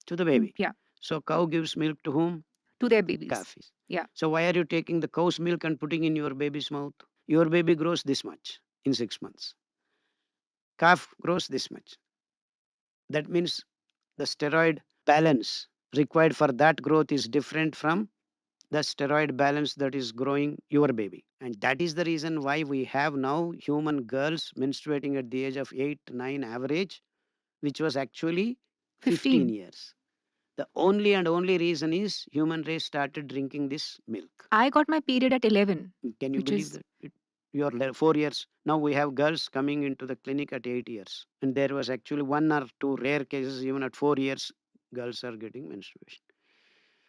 To the baby. Yeah. So cow gives milk to whom? To their babies. Calf is. Yeah. So why are you taking the cow's milk and putting in your baby's mouth? Your baby grows this much in 6 months. Calf grows this much. That means the steroid balance required for that growth is different from the steroid balance that is growing your baby. And that is the reason why we have now human girls menstruating at the age of 8, 9 average, which was actually 15 15. years. The only and only reason is human race started drinking this milk. I got my period at 11. Can you Which believe is that? You are 4 years. Now we have girls coming into the clinic at 8 years. And there was actually one or two rare cases, even at 4 years, girls are getting menstruation.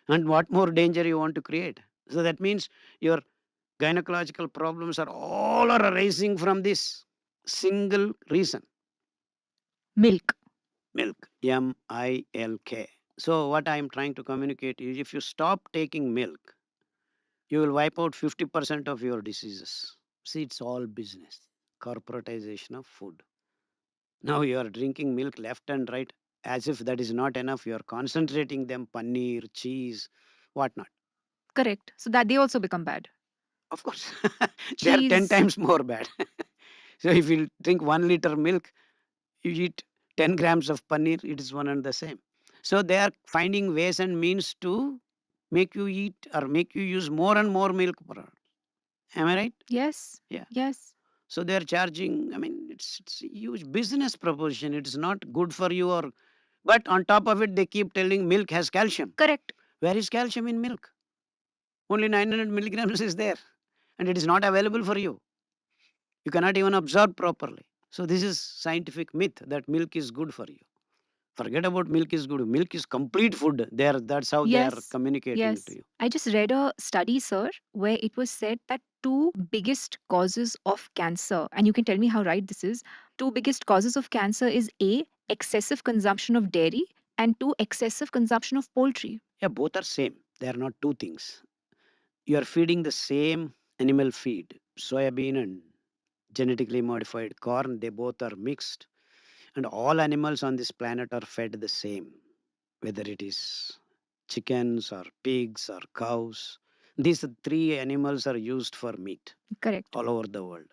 And what more danger you want to create? So that means your gynecological problems are all are arising from this single reason: milk. milk. MILK. So what I am trying to communicate is, if you stop taking milk, you will wipe out 50% of your diseases. See, it's all business, corporatization of food. Now you are drinking milk left and right. As if that is not enough, you are concentrating them paneer, cheese, whatnot. Correct. So that they also become bad. Of course, they are 10 Cheese. times more bad. So if you drink 1 liter milk, you eat 10 grams of paneer, it is one and the same. So they are finding ways and means to make you eat or make you use more and more milk products. Am I right? Yes. Yeah. Yes. So they are charging. I mean, it's a huge business proposition. It is not good for you, or but on top of it, they keep telling milk has calcium. Correct. Where is calcium in milk? Only 900 milligrams is there, and it is not available for you. You cannot even absorb properly. So this is scientific myth that milk is good for you. Forget about milk is good. Milk is complete food. That's how they are Yes. communicating to Yes. you. I just read a study, sir, where it was said that two biggest causes of cancer, and you can tell me how right this is. Two biggest causes of cancer is A, excessive consumption of dairy, and two, excessive consumption of poultry. Yeah, both are same. They are not two things. You are feeding the same animal feed, soybean and genetically modified corn. They both are mixed, and all animals on this planet are fed the same, whether it is chickens or pigs or cows. These three animals are used for meat Correct. all over the world.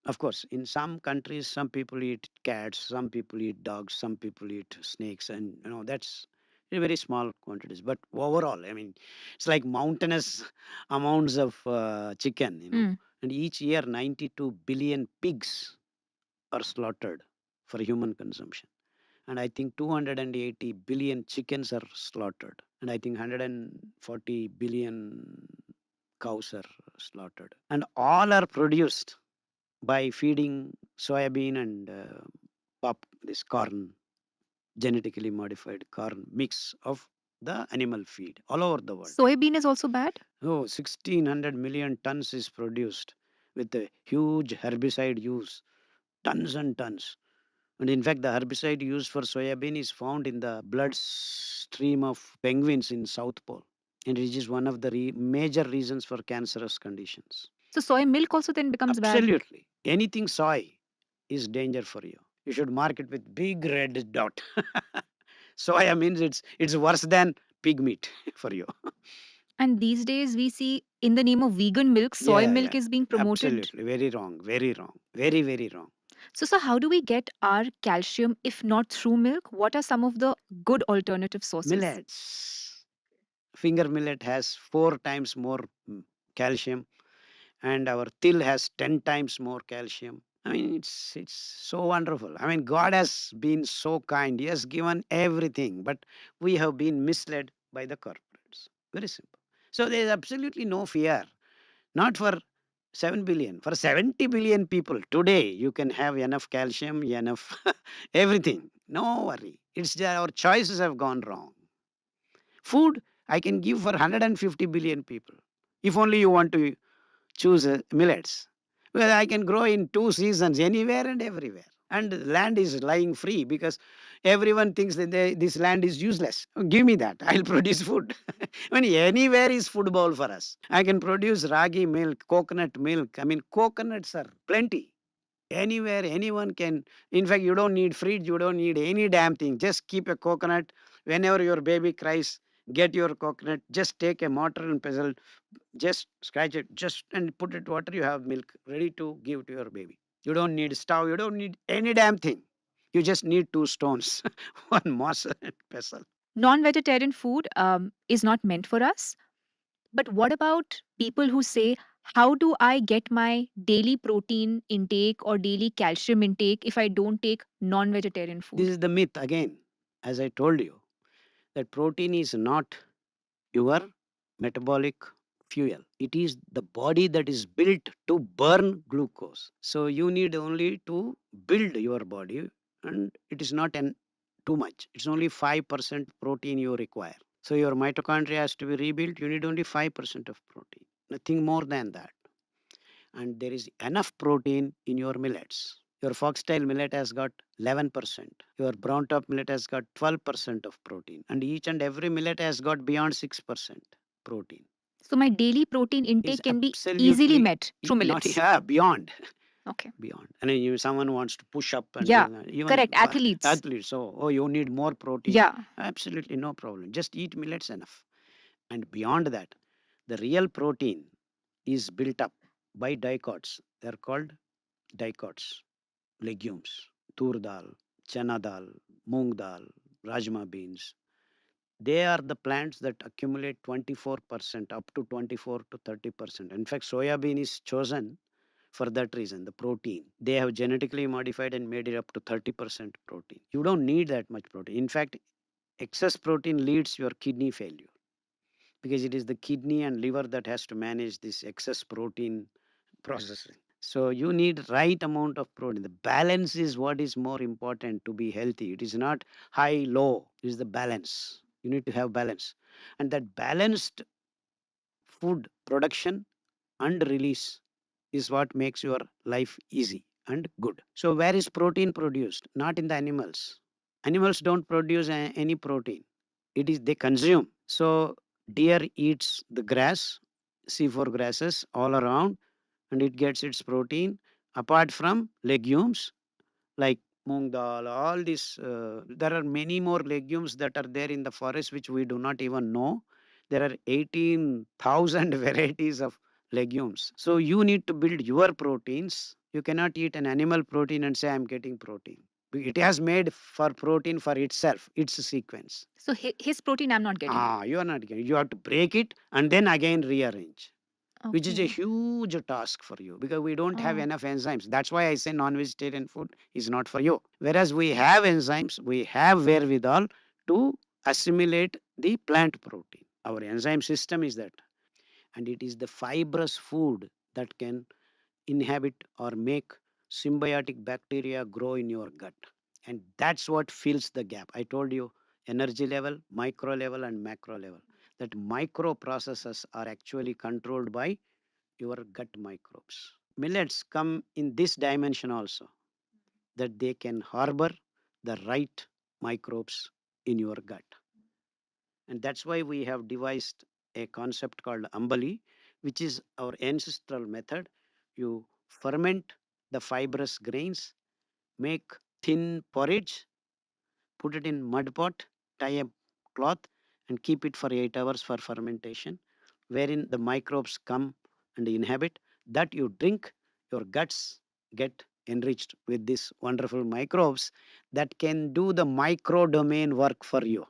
Of course, in some countries, some people eat cats, some people eat dogs, some people eat snakes, and that's in very small quantities. But overall, I mean, it's like mountainous amounts of chicken, Mm. and each year 92 billion pigs are slaughtered for human consumption. And I think 280 billion chickens are slaughtered, and I think 140 billion cows are slaughtered, and all are produced by feeding soybean and pop this corn, genetically modified corn mix of the animal feed all over the world. Soybean is also bad? Oh, 1600 million tons is produced with a huge herbicide use, tons and tons. And in fact, the herbicide used for soybean is found in the blood stream of penguins in South Pole. And it is one of the major reasons for cancerous conditions. So soy milk also then becomes bad. Absolutely. Anything soy is danger for you. You should mark it with big red dot. Soya means it's worse than pig meat for you. And these days we see in the name of vegan milk, soy Yeah, milk yeah. is being promoted. Absolutely. Very wrong. Very wrong. Very, very wrong. So how do we get our calcium if not through milk? What are some of the good alternative sources? Millets. Finger millet has 4 times more calcium, and our till has 10 times more calcium. I mean, it's so wonderful. I mean, God has been so kind. He has given everything, but we have been misled by the corporates. Very simple. So there is absolutely no fear. Not for 7 billion, for 70 billion people. Today, you can have enough calcium, enough everything. No worry. It's just our choices have gone wrong. Food, I can give for 150 billion people. If only you want to choose millets. Well, I can grow in 2 seasons anywhere and everywhere. And land is lying free because everyone thinks that this land is useless. Give me that. I'll produce food. I mean, anywhere is food bowl for us. I can produce ragi milk, coconut milk. I mean, coconuts are plenty. Anywhere, anyone can. In fact, you don't need fridge. You don't need any damn thing. Just keep a coconut. Whenever your baby cries, get your coconut. Just take a mortar and pestle, just scratch it, just and put it water. You have milk ready to give to your baby. You don't need stove. You don't need any damn thing. You just need two stones, one moss and pestle. Non-vegetarian food is not meant for us. But what about people who say, how do I get my daily protein intake or daily calcium intake if I don't take non-vegetarian This food? is the myth again. As I told you, that protein is not your metabolic fuel. It is the body that is built to burn glucose. So you need only to build your body, and it is not an too much. It's only 5% protein you require. So your mitochondria has to be rebuilt. You need only 5% of protein, nothing more than that. And there is enough protein in your millets. Your foxtail millet has got 11%. Your brown top millet has got 12% of protein. And each and every millet has got beyond 6% protein. So my daily protein Is intake can be easily absolutely met through not, millets. yeah, beyond. Okay. Beyond. And then someone wants to push up and Yeah, doing that. Even correct. Athletes. athletes, so, oh, you need more protein. Yeah. Absolutely no problem. Just eat millets enough. And beyond that, the real protein is built up by dicots. They're called dicots, legumes, tur dal, chana dal, moong dal, rajma beans. They are the plants that accumulate 24%, up to 24 to 30%. In fact, soya bean is chosen for that reason, the protein. They have genetically modified and made it up to 30% protein. You don't need that much protein. In fact, excess protein leads your kidney failure because it is the kidney and liver that has to manage this excess protein processing. So you need right amount of protein. The balance is what is more important to be healthy. It is not high low. It is the balance. You need to have balance, and that balanced food production and release is what makes your life easy and good. So where is protein produced? Not in the animals. Animals don't produce any protein. It is they consume. So deer eats the grass, C4 grasses all around, and it gets its protein apart from legumes like moong dal, all this. There are many more legumes that are there in the forest which we do not even know. There are 18,000 varieties of legumes. So you need to build your proteins. You cannot eat an animal protein and say, I'm getting protein. It has made for protein for itself, its sequence. So his protein I'm not getting. Ah, you are not getting. You have to break it and then again rearrange, which is a Okay. huge task for you because we don't have Oh. enough enzymes. That's why I say non-vegetarian food is not for you. Whereas we have enzymes, we have wherewithal to assimilate the plant protein. Our enzyme system is that, and it is the fibrous food that can inhabit or make symbiotic bacteria grow in your gut. And that's what fills the gap. I told you energy level, micro level, and macro level. That micro processes are actually controlled by your gut microbes. Millets come in this dimension also, that they can harbor the right microbes in your gut. And that's why we have devised a concept called Ambali, which is our ancestral method. You ferment the fibrous grains, make thin porridge, put it in mud pot, tie a cloth, and keep it for 8 hours for fermentation, wherein the microbes come and inhabit. That you drink, your guts get enriched with these wonderful microbes that can do the micro domain work for you.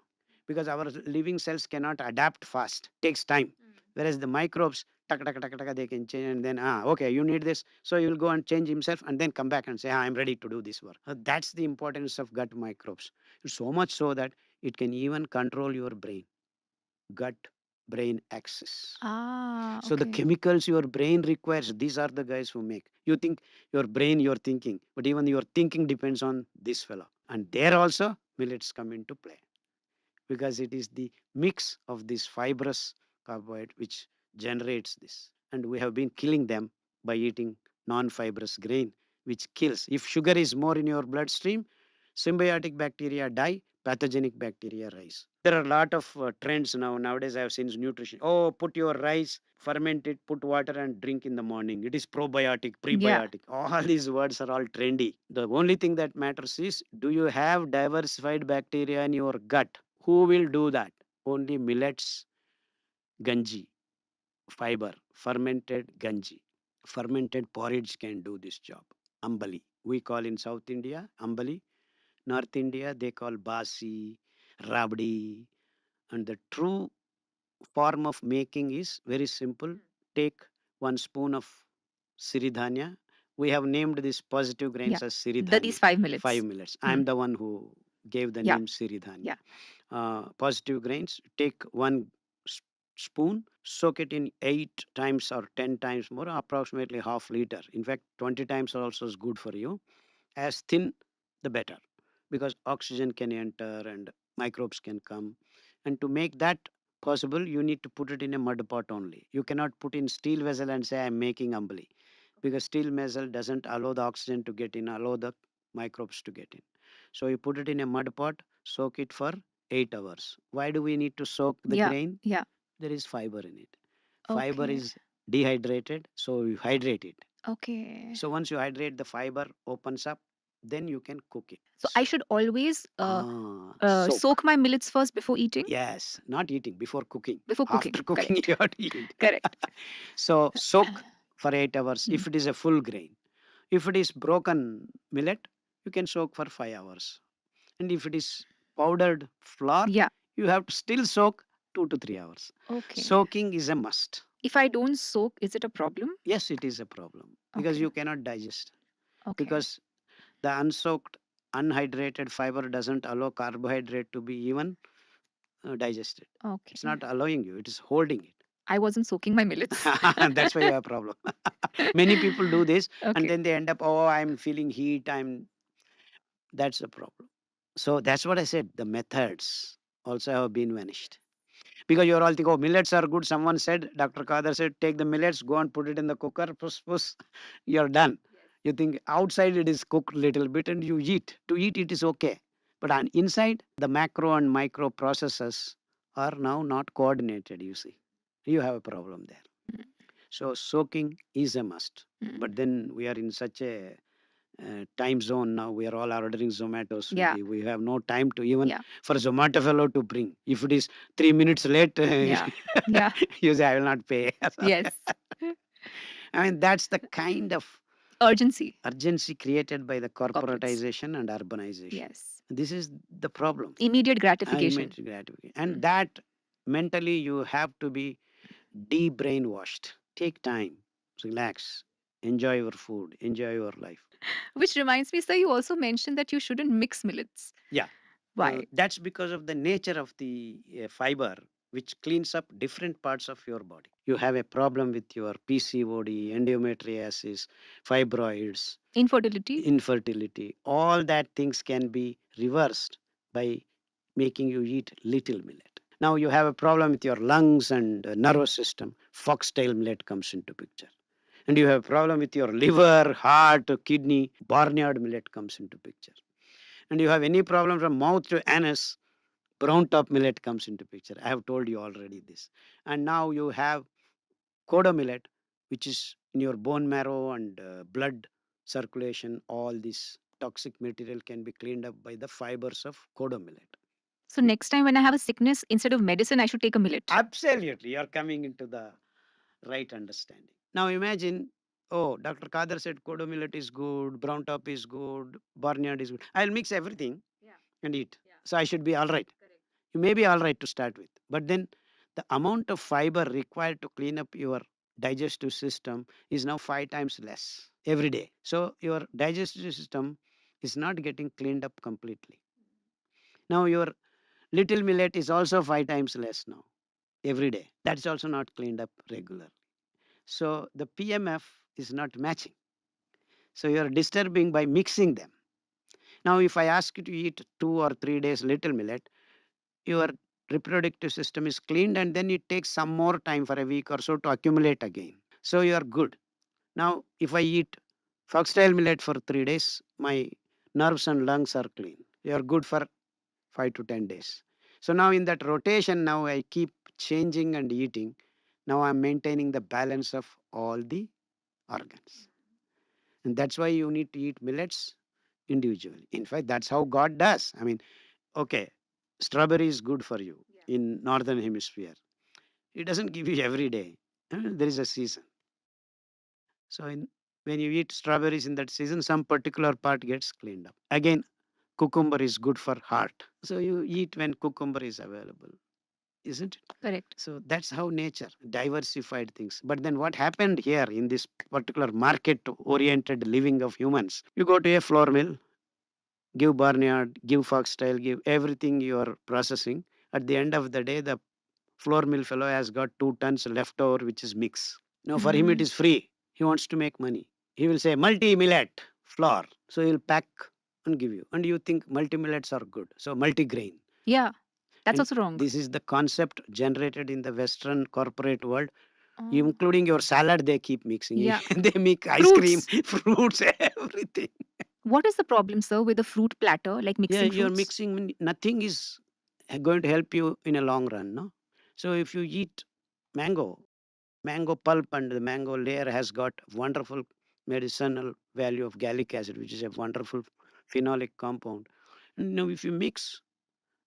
Because our living cells cannot adapt fast, takes time. Whereas the microbes, taka, taka, taka, taka, they can change, and then, okay, you need this. So you will go and change himself and then come back and say, I'm ready to do this work. That's the importance of gut microbes. So much so that it can even control your brain, gut brain axis. Ah, So the okay. chemicals your brain requires, these are the guys who make. You think your brain, you're thinking, but even your thinking depends on this fellow. And there also millets come into play because it is the mix of this fibrous carbohydrate which generates this. And we have been killing them by eating non-fibrous grain, which kills. If sugar is more in your bloodstream, symbiotic bacteria die, pathogenic bacteria rise. There are a lot of trends now. Nowadays, I have seen nutrition. Oh, put your rice, ferment it, put water and drink in the morning. It is probiotic, Yeah. prebiotic. All these words are all trendy. The only thing that matters is, do you have diversified bacteria in your gut? Who will do that? Only millets, ganji, fiber, fermented ganji. Fermented porridge can do this job. Ambali. We call in South India ambali. North India, they call basi, rabdi. And the true form of making is very simple. Take 1 spoon of siridhanya. We have named these positive Yeah. grains as These siridhanya. 5 millets. 5 millets. I Hmm. am the one who gave the Yeah. name siridhanya. Yeah. Positive grains. Take 1 spoon, soak it in 8 times or 10 times more, approximately half liter. In fact, 20 times also is good for you. As thin, the better, because oxygen can enter and microbes can come. And to make that possible, you need to put it in a mud pot only. You cannot put in steel vessel and say I'm making ambali, because steel vessel doesn't allow the oxygen to get in, allow the microbes to get in. So you put it in a mud pot, soak it for 8 hours. Why do we need to soak the Yeah. grain? Yeah. There is fiber in it. Fiber Okay. is dehydrated, so you hydrate it. Okay. So once you hydrate, the fiber opens up, then you can cook it. So I should always Soak. soak my millets first before eating? Yes, not eating, before cooking. Before cooking. After cooking, Correct. you have to eat. Correct. So soak for 8 hours Hmm. if it is a full grain. If it is broken millet, you can soak for 5 hours. And if it is powdered flour, Yeah. you have to still soak 2 to 3 hours. Okay. Soaking is a must. If I don't soak, is it a problem? Yes, it is a problem because Okay. you cannot digest. Okay. Because the unsoaked, unhydrated fiber doesn't allow carbohydrate to be even digested. It's Okay. not allowing you, it is holding it. I wasn't soaking my millets. That's why you have a problem. Many people do this and Okay. then they end up, oh, I'm feeling heat. That's the problem. So that's what I said. The methods also have been vanished. Because you're all thinking, oh, millets are good. Someone said, Dr. Khadar said, take the millets, go and put it in the cooker, push, push, you're done. You think outside it is cooked little bit and you eat. To eat it is okay. But on inside, the macro and micro processes are now not coordinated, you see. You have a problem there. Mm. So soaking is a must. Mm. But then we are in such a time zone now. We are all ordering Zomato, Yeah. Swiggy. We have no time to even Yeah. for Zomato fellow to bring. If it is 3 minutes late, Yeah. Yeah. you say I will not pay. Yes. I mean that's the kind of Urgency. urgency created by the Corporates. corporatization and urbanization. Yes. This is the problem. Immediate gratification. Immediate gratification. And Mm. that mentally you have to be de-brainwashed. Take time, relax, enjoy your food, enjoy your life. Which reminds me, sir, you also mentioned that you shouldn't mix millets. Yeah. Why? That's because of the nature of the fiber, which cleans up different parts of your body. You have a problem with your PCOD, endometriosis, fibroids, Infertility? infertility. All that things can be reversed by making you eat little millet. Now you have a problem with your lungs and nervous system. Foxtail millet comes into picture. And you have a problem with your liver, heart, kidney. Barnyard millet comes into picture. And you have any problem from mouth to anus, brown top millet comes into picture. I have told you already this. And now you have Kodo millet, which is in your bone marrow and blood circulation, all this toxic material can be cleaned up by the fibers of kodo millet. So next time when I have a sickness, instead of medicine, I should take a millet. Absolutely, you're coming into the right understanding. Now imagine, oh, Dr. Kader said kodo millet is good, brown top is good, barnyard is good. I'll mix everything and eat. So I should be all right. You may be all right to start with, but then the amount of fiber required to clean up your digestive system is now 5 times less every day. So your digestive system is not getting cleaned up completely. Now your little millet is also 5 times less now every day. That's also not cleaned up regularly. So the PMF is not matching. So you are disturbing by mixing them. Now, if I ask you to eat 2 or 3 days little millet, your reproductive system is cleaned and then it takes some more time for a week or so to accumulate again. So you are good. Now, if I eat foxtail millet for 3 days, my nerves and lungs are clean. You are good for 5 to 10 days. So now in that rotation, now I keep changing and eating. Now I'm maintaining the balance of all the organs. And that's why you need to eat millets individually. In fact, that's how God does. I mean, okay, strawberry is good for you in northern hemisphere. It doesn't give you every day. There is a season. So when you eat strawberries in that season, some particular part gets cleaned up. Again, cucumber is good for heart. So you eat when cucumber is available, isn't it? Correct. So that's how nature diversified things. But then what happened here in this particular market oriented living of humans? You go to a flour mill, give barnyard, give foxtail, give everything you are processing. At the end of the day, the flour mill fellow has got 2 tons left over, which is mix. Now, for him, it is free. He wants to make money. He will say multi millet flour. So he'll pack and give you. And you think multi millets are good. So multi grain. Yeah, that's And also wrong. this is the concept generated in the Western corporate world, Oh. including your salad, they keep mixing. Yeah. They make ice cream, Fruits. fruits, everything. What is the problem, sir, with a fruit platter, like Yeah, mixing you're fruits? mixing, nothing is going to help you in a long run. No. So if you eat mango, mango pulp and the mango layer has got wonderful medicinal value of gallic acid, which is a wonderful phenolic compound. Now, if you mix,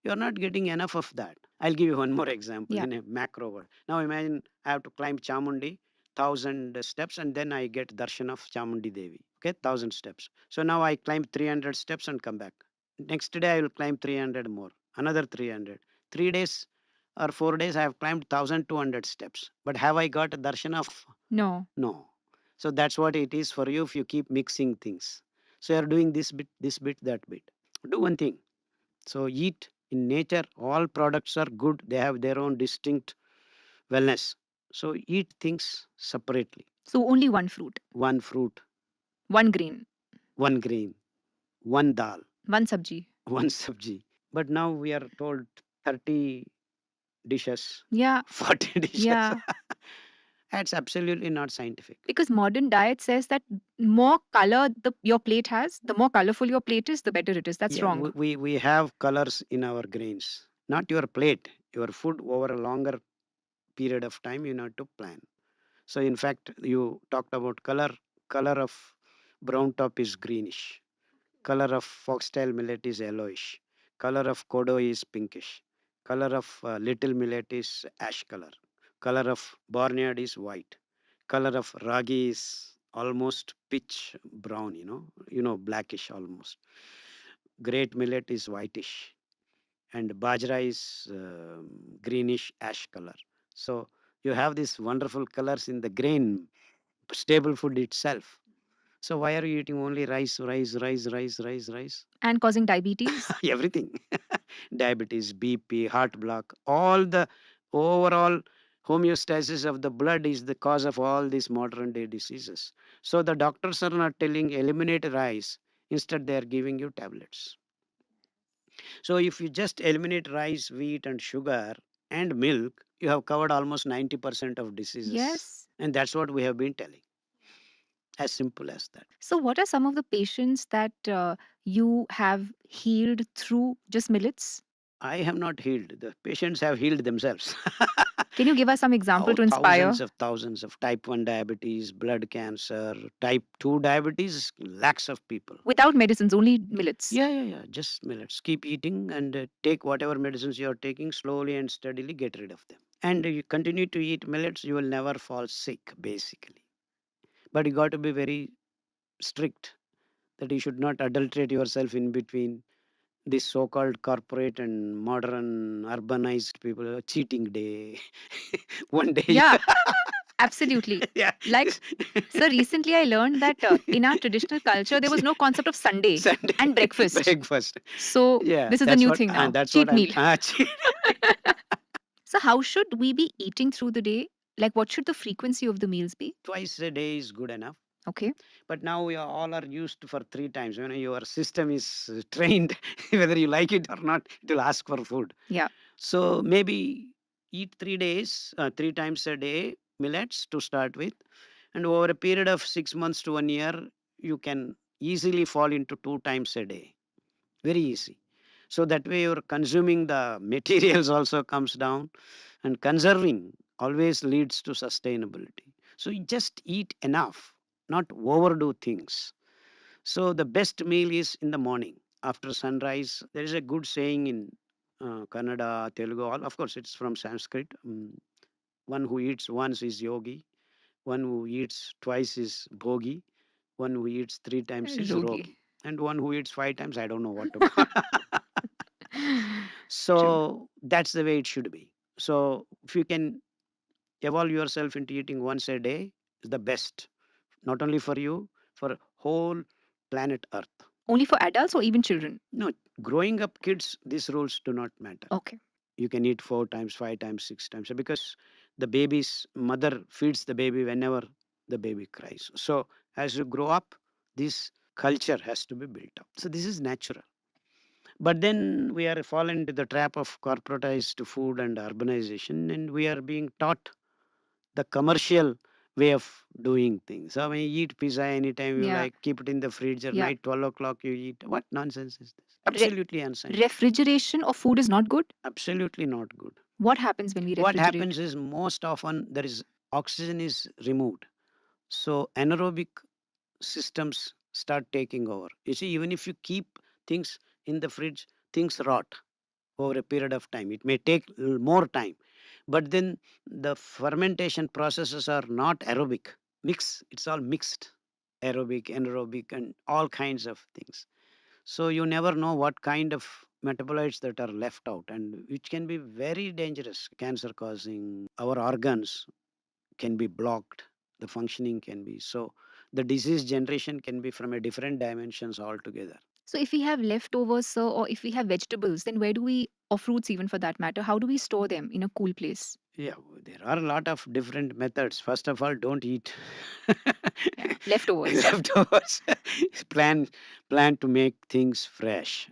you're not getting enough of that. I'll give you one more example Yeah. in a macro world. Now, imagine I have to climb Chamundi, 1,000 steps, and then I get darshan of Chamundi Devi. Okay, 1,000 steps. So now I climb 300 steps and come back. Next day, I will climb 300 more, another 300. 3 days or 4 days, I have climbed 1,200 steps. But have I got a darshan of? No. No. So that's what it is for you if you keep mixing things. So you're doing this bit, that bit. Do one thing. So eat in nature, all products are good. They have their own distinct wellness. So eat things separately. So only one fruit, One fruit, one grain, one grain, one dal, one sabji. one sabji. But now we are told 30 dishes, Yeah. 40 dishes. Yeah. That's absolutely not scientific. Because modern diet says that more color your plate has, the more colorful your plate is, the better it is. That's Yeah, wrong. we have colors in our grains, not your plate, your food over a longer period of time you need to plan. So in fact, you talked about color. Color of brown top is greenish. Color of foxtail millet is yellowish. Color of kodo is pinkish. Color of little millet is ash color. Color of barnyard is white. Color of ragi is almost pitch brown. Blackish almost. Great millet is whitish, and bajra is greenish ash color. So you have these wonderful colors in the grain stable food itself. So why are you eating only rice, rice, rice, rice, rice, rice? And causing diabetes. Everything. Diabetes, BP, heart block, all the overall homeostasis of the blood is the cause of all these modern day diseases. So the doctors are not telling eliminate rice, instead they are giving you tablets. So if you just eliminate rice, wheat and sugar and milk, you have covered almost 90% of diseases. Yes. And that's what we have been telling. As simple as that. So, what are some of the patients that you have healed through just millets? I have not healed. The patients have healed themselves. Can you give us some example Oh, to inspire? thousands of type 1 diabetes, blood cancer, type 2 diabetes, lakhs of people. Without medicines, only millets. Yeah. Just millets. Keep eating and take whatever medicines you are taking, slowly and steadily get rid of them. And you continue to eat millets, you will never fall sick, basically. But you got to be very strict that you should not adulterate yourself in between this so-called corporate and modern urbanized people. Cheating day. One day. Yeah, absolutely. Yeah. Like, so recently I learned that in our traditional culture, there was no concept of Sunday Sunday and breakfast. breakfast. So Yeah, this is the that's new what thing now. that's what Cheat I'm. meal. So how should we be eating through the day? Like, what should the frequency of the meals be? Twice a day is good enough. Okay. But now we are all are used for 3 times. Your system is trained, whether you like it or not, it will ask for food. Yeah. So maybe eat 3 days, 3 times a day, millets to start with, and over a period of 6 months to 1 year, you can easily fall into 2 times a day. Very easy. So that way your consuming the materials also comes down, and conserving always leads to sustainability. So you just eat enough, not overdo things. So the best meal is in the morning after sunrise. There is a good saying in Kannada, Telugu, all of course it's from Sanskrit. One who eats once is yogi, one who eats twice is bhogi, one who eats 3 times is Rogi. rogi, and one who eats 5 times, I don't know what to call. True. So that's the way it should be. So if you can evolve yourself into eating once a day, is the best, not only for you, for whole planet Earth. Only for adults or even children? No, growing up kids, these rules do not matter. Okay. You can eat 4 times, 5 times, 6 times, because the baby's mother feeds the baby whenever the baby cries. So as you grow up, this culture has to be built up. So this is natural. But then we are fallen into the trap of corporatized food and urbanization, and we are being taught the commercial way of doing things. So when you eat pizza anytime you Yeah. like, keep it in the fridge at Yeah. night, 12 o'clock you eat. What nonsense is this? Re- Absolutely unscientific. Refrigeration of food is not good? Absolutely not good. What happens when we What refrigerate? happens is most often there is oxygen is removed. So anaerobic systems start taking over. You see, even if you keep things in the fridge, things rot over a period of time. It may take more time, but then the fermentation processes are not aerobic. It's all mixed, aerobic, anaerobic, and all kinds of things. So you never know what kind of metabolites that are left out, and which can be very dangerous, cancer causing. Our organs can be blocked, the functioning can be. So the disease generation can be from a different dimensions altogether. So if we have leftovers, sir, or if we have vegetables, then where do we, or fruits even for that matter, how do we store them in a cool place? Yeah, there are a lot of different methods. First of all, don't eat Yeah, leftovers. leftovers. plan plan to make things fresh.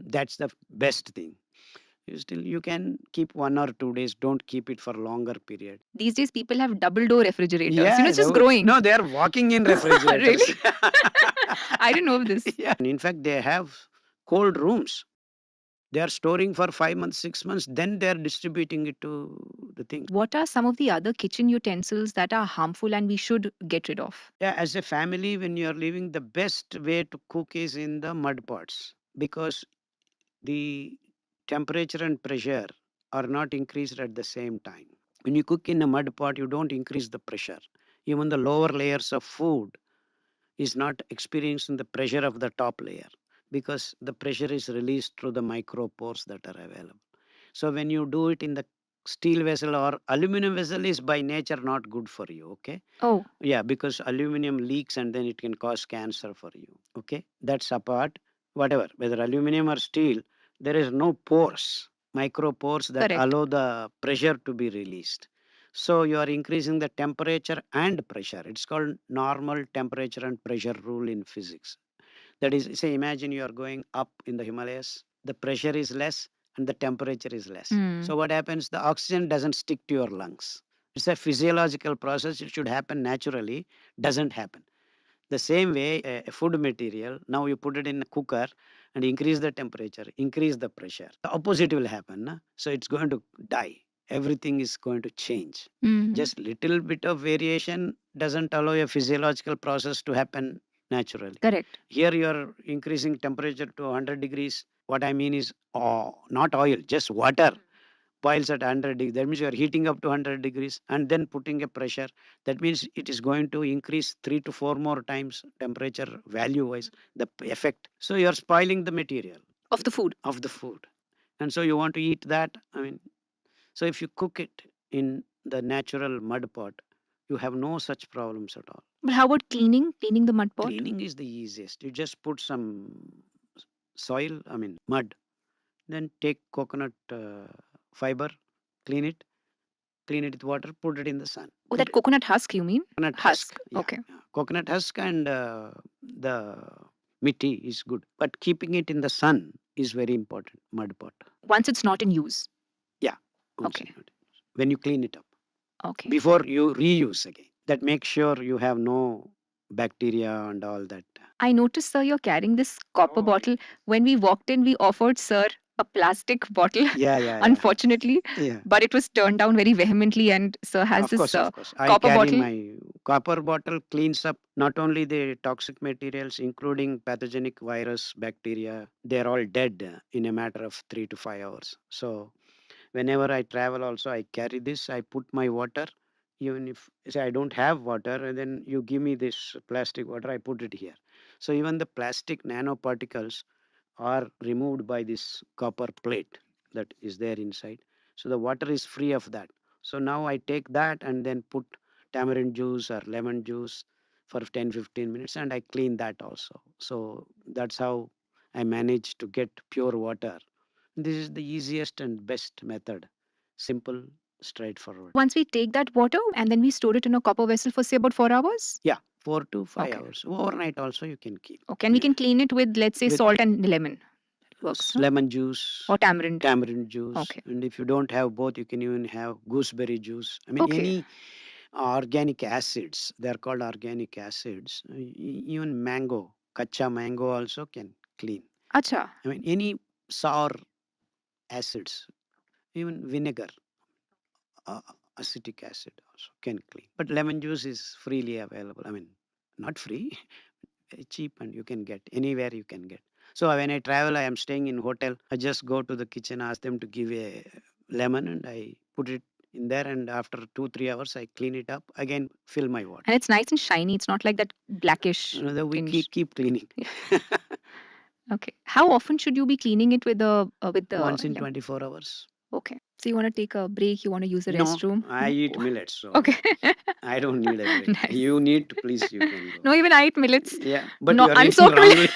That's the best thing. You can keep 1 or 2 days. Don't keep it for longer period. These days, people have double door refrigerators. Yeah, It's just growing. no, they are walking in refrigerators. Really? I didn't know this. Yeah, and in fact, they have cold rooms. They are storing for 5 months, 6 months. Then they are distributing it to the things. What are some of the other kitchen utensils that are harmful and we should get rid of? Yeah, as a family, when you are living, the best way to cook is in the mud pots, because the temperature and pressure are not increased at the same time. When you cook in a mud pot, you don't increase the pressure. Even the lower layers of food is not experiencing the pressure of the top layer, because the pressure is released through the micropores that are available. So when you do it in the steel vessel or aluminum vessel, is by nature not good for you. Okay. Oh, Yeah, because aluminum leaks and then it can cause cancer for you. Okay, that's apart. Whatever, whether aluminum or steel, there is no pores, micro pores that correct. allow the pressure to be released. So you are increasing the temperature and pressure. It's called normal temperature and pressure rule in physics. That is, say, imagine you are going up in the Himalayas, the pressure is less and the temperature is less. So what happens? The oxygen doesn't stick to your lungs. It's a physiological process. It should happen naturally. Doesn't happen. The same way, a food material, now you put it in a cooker and increase the temperature, increase the pressure. The opposite will happen. Na? So it's going to die. Everything is going to change. Just little bit of variation doesn't allow a physiological process to happen naturally. Correct. Here you are increasing temperature to 100 degrees. What I mean is, not oil, just water boils at 100 degrees. That means you are heating up to 100 degrees and then putting a pressure. That means it is going to increase 3 to 4 more times temperature value wise, the effect. So you are spoiling the material Of the food. of the food. And so you want to eat that. I mean, so if you cook it in the natural mud pot, you have no such problems at all. But how about cleaning? Cleaning the mud pot? Cleaning is the easiest. You just put some soil, I mean, mud, then take coconut fiber, clean it, with water, put it in the sun. Oh, that coconut husk, you mean? Coconut Husk. Yeah, Okay. yeah. Coconut husk and the mitti is good, but keeping it in the sun is very important. Mud pot. Once it's not in use. Yeah. once Okay. you- When you clean it up Okay. before you reuse again, that makes sure you have no bacteria and all that. I noticed, sir, you're carrying this copper Oh. bottle. When we walked in, we offered sir a plastic bottle, Yeah, yeah, yeah. unfortunately, Yeah. but it was turned down very vehemently, and sir has Of this course, of course. I copper carry bottle. my copper bottle, cleans up not only the toxic materials, including pathogenic virus, bacteria. They're all dead in a matter of 3 to 5 hours. So whenever I travel, also I carry this. I put my water. Even if say I don't have water, and then you give me this plastic water, I put it here. So even the plastic nanoparticles are removed by this copper plate that is there inside. So the water is free of that. So now I take that and then put tamarind juice or lemon juice for 10 to 15 minutes and I clean that also. So that's how I manage to get pure water. This is the easiest and best method. Simple, straightforward. Once we take that water and then we store it in a copper vessel for say about 4 hours. Yeah, 4 to 5 Okay. hours. Overnight also you can keep. Okay, and we Yeah. can clean it with, let's say, With salt and lemon. Works, no? lemon juice Or tamarind. tamarind juice. Okay. And if you don't have both, you can even have gooseberry juice. I mean, Okay. any organic acids, they're called organic acids. Even mango, kacha mango also can clean. Acha. I mean, any sour acids, even vinegar, uh, acetic acid also can clean. But lemon juice is freely available. I mean, not free, cheap, and you can get anywhere you can get. So when I travel, I am staying in hotel. I just go to the kitchen, ask them to give a lemon, and I put it in there. And after 2 3 hours, I clean it up again, fill my water. And it's nice and shiny. It's not like that blackish Another we tinge. keep cleaning. Okay. How often should you be cleaning it with the Once in lemon? 24 hours. Okay. So you want to take a break? You want to use the No, restroom? I No? eat millets, so Okay. I don't need a break. Nice. You need to, please, you can go. No, even I eat millets. Yeah, but No, you are eating unsoaked wrongly.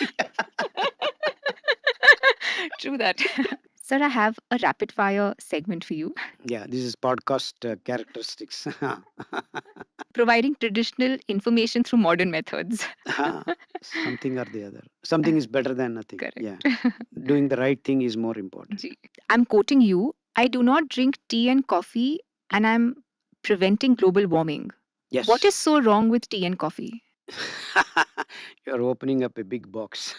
True that. Sir, I have a rapid fire segment for you, Yeah, this is podcast characteristics. providing traditional information through modern methods. Something or the other. Something is better than nothing. Correct. Yeah. Doing the right thing is more important. Ji. I'm quoting you. I do not drink tea and coffee, and I'm preventing global warming. Yes. What is so wrong with tea and coffee? You're opening up a big box.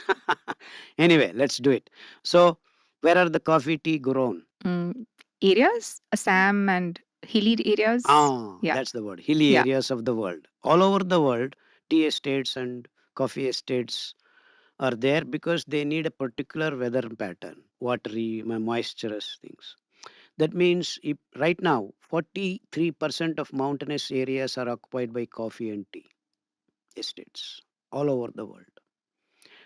Anyway, let's do it. So, where are the coffee tea grown? Areas? Assam and hilly areas? Yeah. That's the word. Hilly Yeah. areas of the world. All over the world, tea estates and coffee estates are there because they need a particular weather pattern, watery, moisturous things. That means if right now 43% of mountainous areas are occupied by coffee and tea estates all over the world.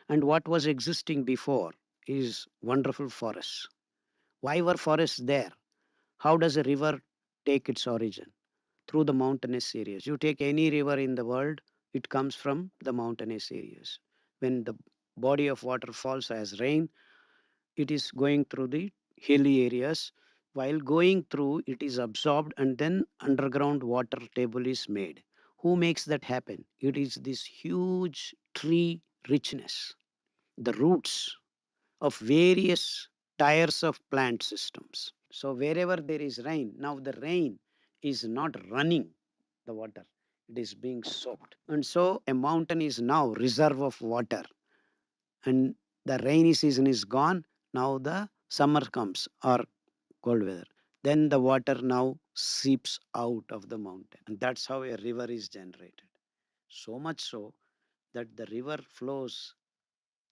And what was existing before is wonderful forests. Why were forests there? How does a river take its origin? Through the mountainous areas. You take any river in the world, it comes from the mountainous areas. When the body of water falls as rain, it is going through the hilly areas. While going through, it is absorbed and then underground water table is made. Who makes that happen? It is this huge tree richness, the roots of various tiers of plant systems. So wherever there is rain, now the rain is not running the water. It is being soaked. And so a mountain is now reserve of water. And the rainy season is gone. Now the summer comes or cold weather. Then the water now seeps out of the mountain. And that's how a river is generated. So much so that the river flows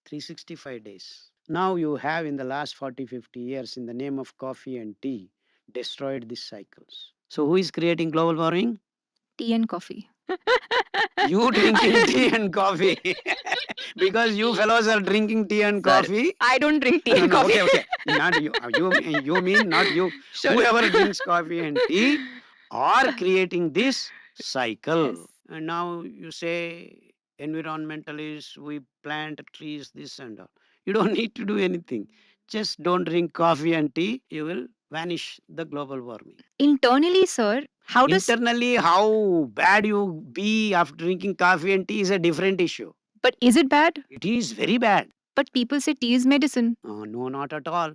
365 days. Now you have in the last 40, 50 years, in the name of coffee and tea, destroyed these cycles. So who is creating global warming? Tea and coffee. You drinking tea and coffee. Because you fellows are drinking tea and Sir, coffee. I don't drink tea No, and no, coffee. okay, okay. Not you. You mean not you. Sure. Whoever drinks coffee and tea are creating this cycle. Yes. And now you say environmentalists, we plant trees, this and all. You don't need to do anything. Just don't drink coffee and tea. You will vanish the global warming. Internally, sir, how does. Internally, how bad you be after drinking coffee and tea is a different issue. But is it bad? It is very bad. But people say tea is medicine. No, not at all,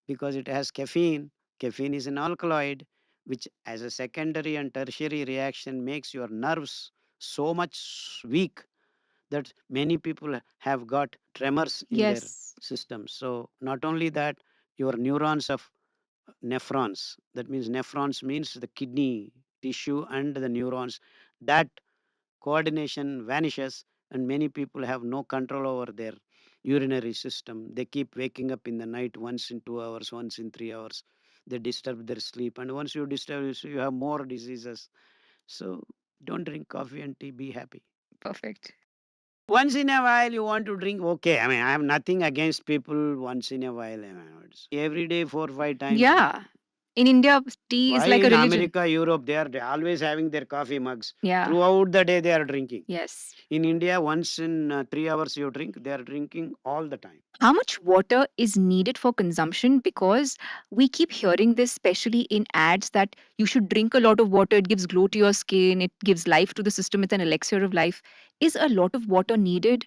because it has caffeine. Caffeine is an alkaloid, which, as a secondary and tertiary reaction, makes your nerves so much weak that many people have got tremors in their Yes. system. So, not only that, your neurons of nephrons, that means nephrons means the kidney tissue and the neurons, that coordination vanishes, and many people have no control over their urinary system. They keep waking up in the night once in 2 hours, once in 3 hours. They disturb their sleep, and once you disturb, so you have more diseases. So don't drink coffee and tea. Be happy. Perfect. Once in a while you want to drink, okay. I mean, I have nothing against people once in a while. I mean, it's every day 4 or 5 times. Yeah. In India, tea is Why like a in religion. America, Europe, they are always having their coffee mugs. Yeah. Throughout the day they are drinking. Yes. In India, once in 3 hours you drink, they are drinking all the time. How much water is needed for consumption? Because we keep hearing this, especially in ads, that you should drink a lot of water. It gives glow to your skin, it gives life to the system, it's an elixir of life. Is a lot of water needed?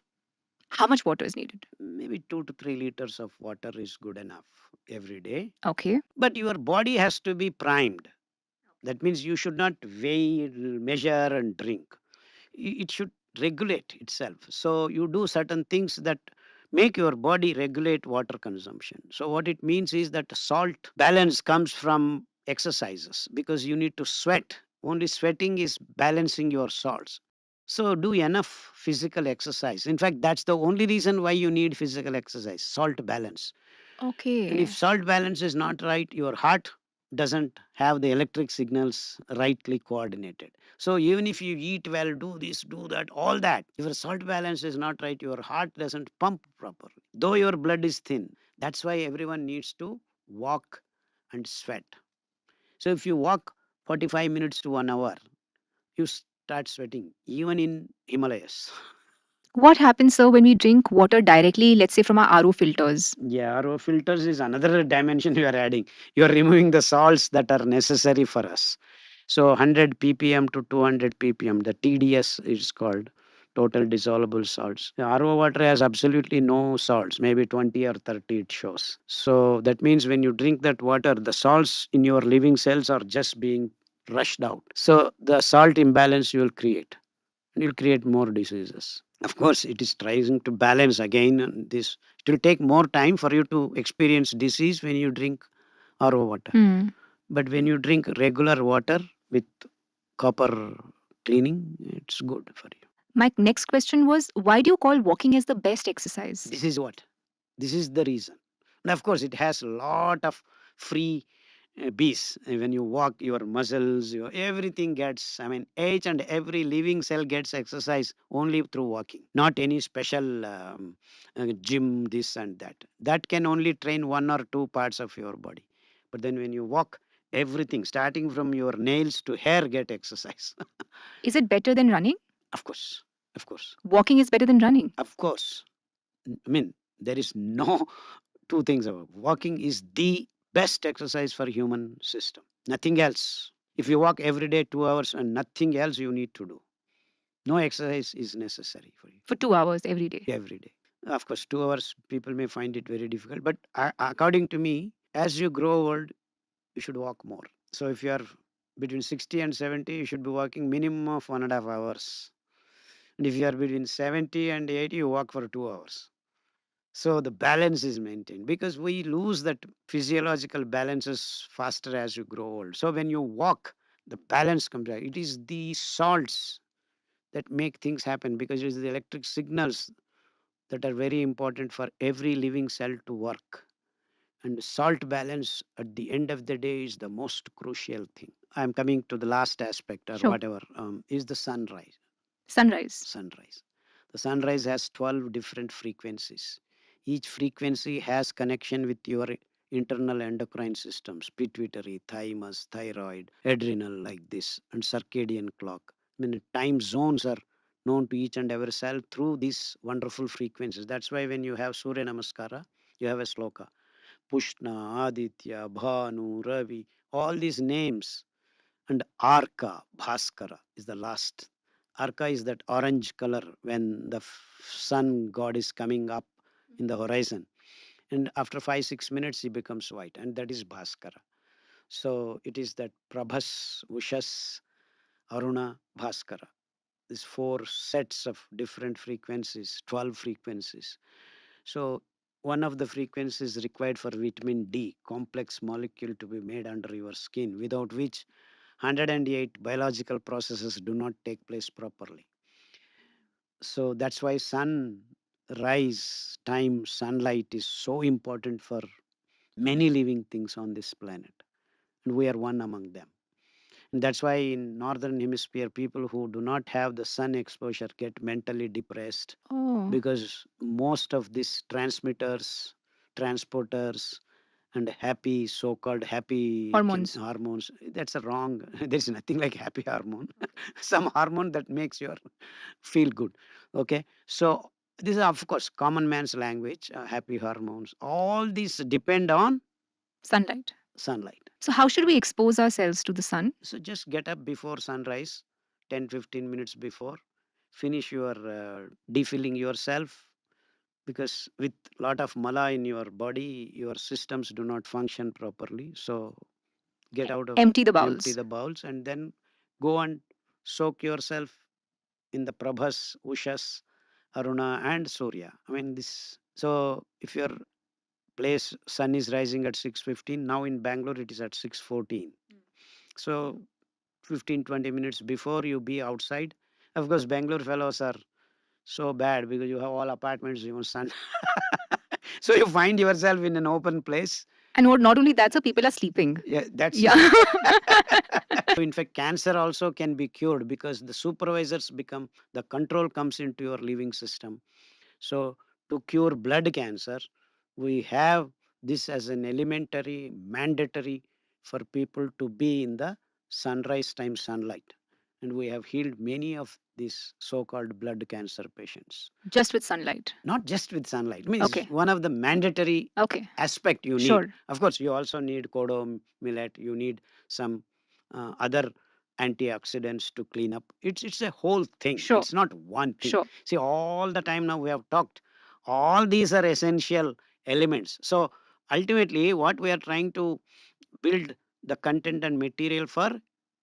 How much water is needed? Maybe 2 to 3 liters of water is good enough every day. Okay. But your body has to be primed. That means you should not weigh, measure, and drink. It should regulate itself. So you do certain things that make your body regulate water consumption. So what it means is that salt balance comes from exercises, because you need to sweat. Only sweating is balancing your salts. So do enough physical exercise. In fact, that's the only reason why you need physical exercise, salt balance. And Okay. if salt balance is not right, your heart doesn't have the electric signals rightly coordinated. So even if you eat well, do this, do that, all that, if your salt balance is not right, your heart doesn't pump properly. Though your blood is thin, that's why everyone needs to walk and sweat. So if you walk 45 minutes to 1 hour, you start sweating, even in Himalayas. What happens, sir, when we drink water directly, let's say from our RO filters? Yeah, RO filters is another dimension you are adding. You are removing the salts that are necessary for us. So 100 ppm to 200 ppm, the TDS is called, total dissolvable salts. The RO water has absolutely no salts, maybe 20 or 30 it shows. So that means when you drink that water, the salts in your living cells are just being rushed out. So the salt imbalance you will create, and you'll create more diseases. Of course, it is trying to balance again. And this, it will take more time for you to experience disease when you drink RO water. Hmm. But when you drink regular water with copper cleaning, it's good for you. My next question was, why do you call walking as the best exercise? This is what? This is the reason. And of course, it has a lot of free bees. When you walk, your muscles, your everything gets, I mean, each and every living cell gets exercise only through walking, not any special gym, this and that. That can only train 1 or 2 parts of your body. But then when you walk, everything, starting from your nails to hair, get exercise. Is it better than running? Of course, of course, Walking is better than running. of course. I mean, there is no two things about walking is the best exercise for human system. Nothing else. If you walk every day 2 hours and nothing else you need to do, no exercise is necessary for you For 2 hours every day. every day. Of course, 2 hours people may find it very difficult, but according to me, as you grow old, you should walk more. So if you are Between 60 and 70, you should be walking minimum of 1.5 hours. And if you are between 70 and 80, you walk for 2 hours. So the balance is maintained because we lose that physiological balances faster as you grow old. So when you walk, the balance comes back. It is the salts that make things happen because it is the electric signals that are very important for every living cell to work. And salt balance at the end of the day is the most crucial thing. I'm coming to the last aspect or Sure. whatever, is the sunrise. Sunrise. Sunrise. The sunrise has 12 different frequencies. Each frequency has connection with your internal endocrine systems, pituitary, thymus, thyroid, adrenal, like this, and circadian clock. I mean, time zones are known to each and every cell through these wonderful frequencies. That's why when you have Surya Namaskara, you have a sloka. Pushna, Aditya, Bhanu, Ravi, all these names, and Arka, Bhaskara is the last. Arka is that orange color when the sun god is coming up in the horizon. And after 5 6 minutes, he becomes white, and that is Bhaskara. So it is that Prabhas, Ushas, Aruna, Bhaskara. These four sets of different frequencies, 12 frequencies. So one of the frequencies required for vitamin D, complex molecule to be made under your skin, without which 108 biological processes do not take place properly. So that's why sunrise time sunlight is so important for many living things on this planet, and we are one among them. And that's why in northern hemisphere, people who do not have the sun exposure get mentally depressed Oh. because most of these transmitters, transporters, and happy so-called happy Hormones. hormones, that's a wrong. There's nothing like happy hormone. Some hormone that makes you feel good. Okay, so this is of course common man's language. Happy hormones, all these depend on Sunlight. sunlight. So, how should we expose ourselves to the sun? So just get up before sunrise, 10 15 minutes before, finish your defilling yourself, because with lot of mala in your body, your systems do not function properly. So get out of, Empty the empty bowels. the bowls, and then go and soak yourself in the Prabhas, Ushas, Aruna, and Surya. I mean this. So if your place sun is rising at 6:15, now in Bangalore it is at 6:14. So 15 20 minutes before you be outside. Of course, Bangalore fellows are so bad because you have all apartments, you know, sun. So you find yourself in an open place. And not only that, so people are sleeping. Yeah, that's Yeah. in fact, cancer also can be cured because the supervisors become, the control comes into your living system. So to cure blood cancer, we have this as an elementary, mandatory for people to be in the sunrise time sunlight. And we have healed many of these so-called blood cancer patients. Just with sunlight. Not just with sunlight. I mean, it's Okay. one of the mandatory Okay. aspect you need. Sure. Of course, you also need kodo millet. You need some other antioxidants to clean up. It's a whole thing. Sure. It's not one thing. Sure. See, all the time now we have talked. All these are essential elements. So ultimately, what we are trying to build the content and material for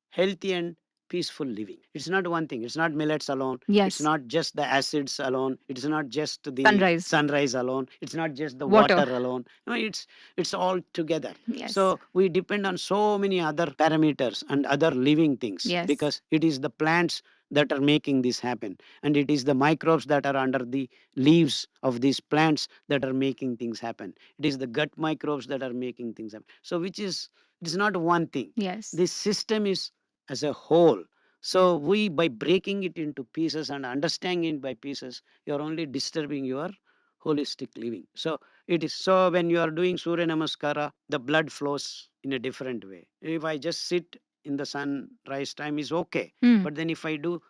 healthy and peaceful living. It's not one thing. It's not millets alone. Yes. It's not just the acids alone. It's not just the Sunrise. sunrise alone. It's not just the Water. water alone. No, it's all together. Yes. So we depend on so many other parameters and other living things. Yes. Because it is the plants that are making this happen, and it is the microbes that are under the leaves of these plants that are making things happen. It is the gut microbes that are making things happen. So which is, it is not one thing. Yes. This system is as a whole. So we, by breaking it into pieces and understanding it by pieces, you are only disturbing your holistic living. So it is, so when you are doing Surya Namaskara, the blood flows in a different way. If I just sit in the sunrise time is okay. Hmm. But then if I do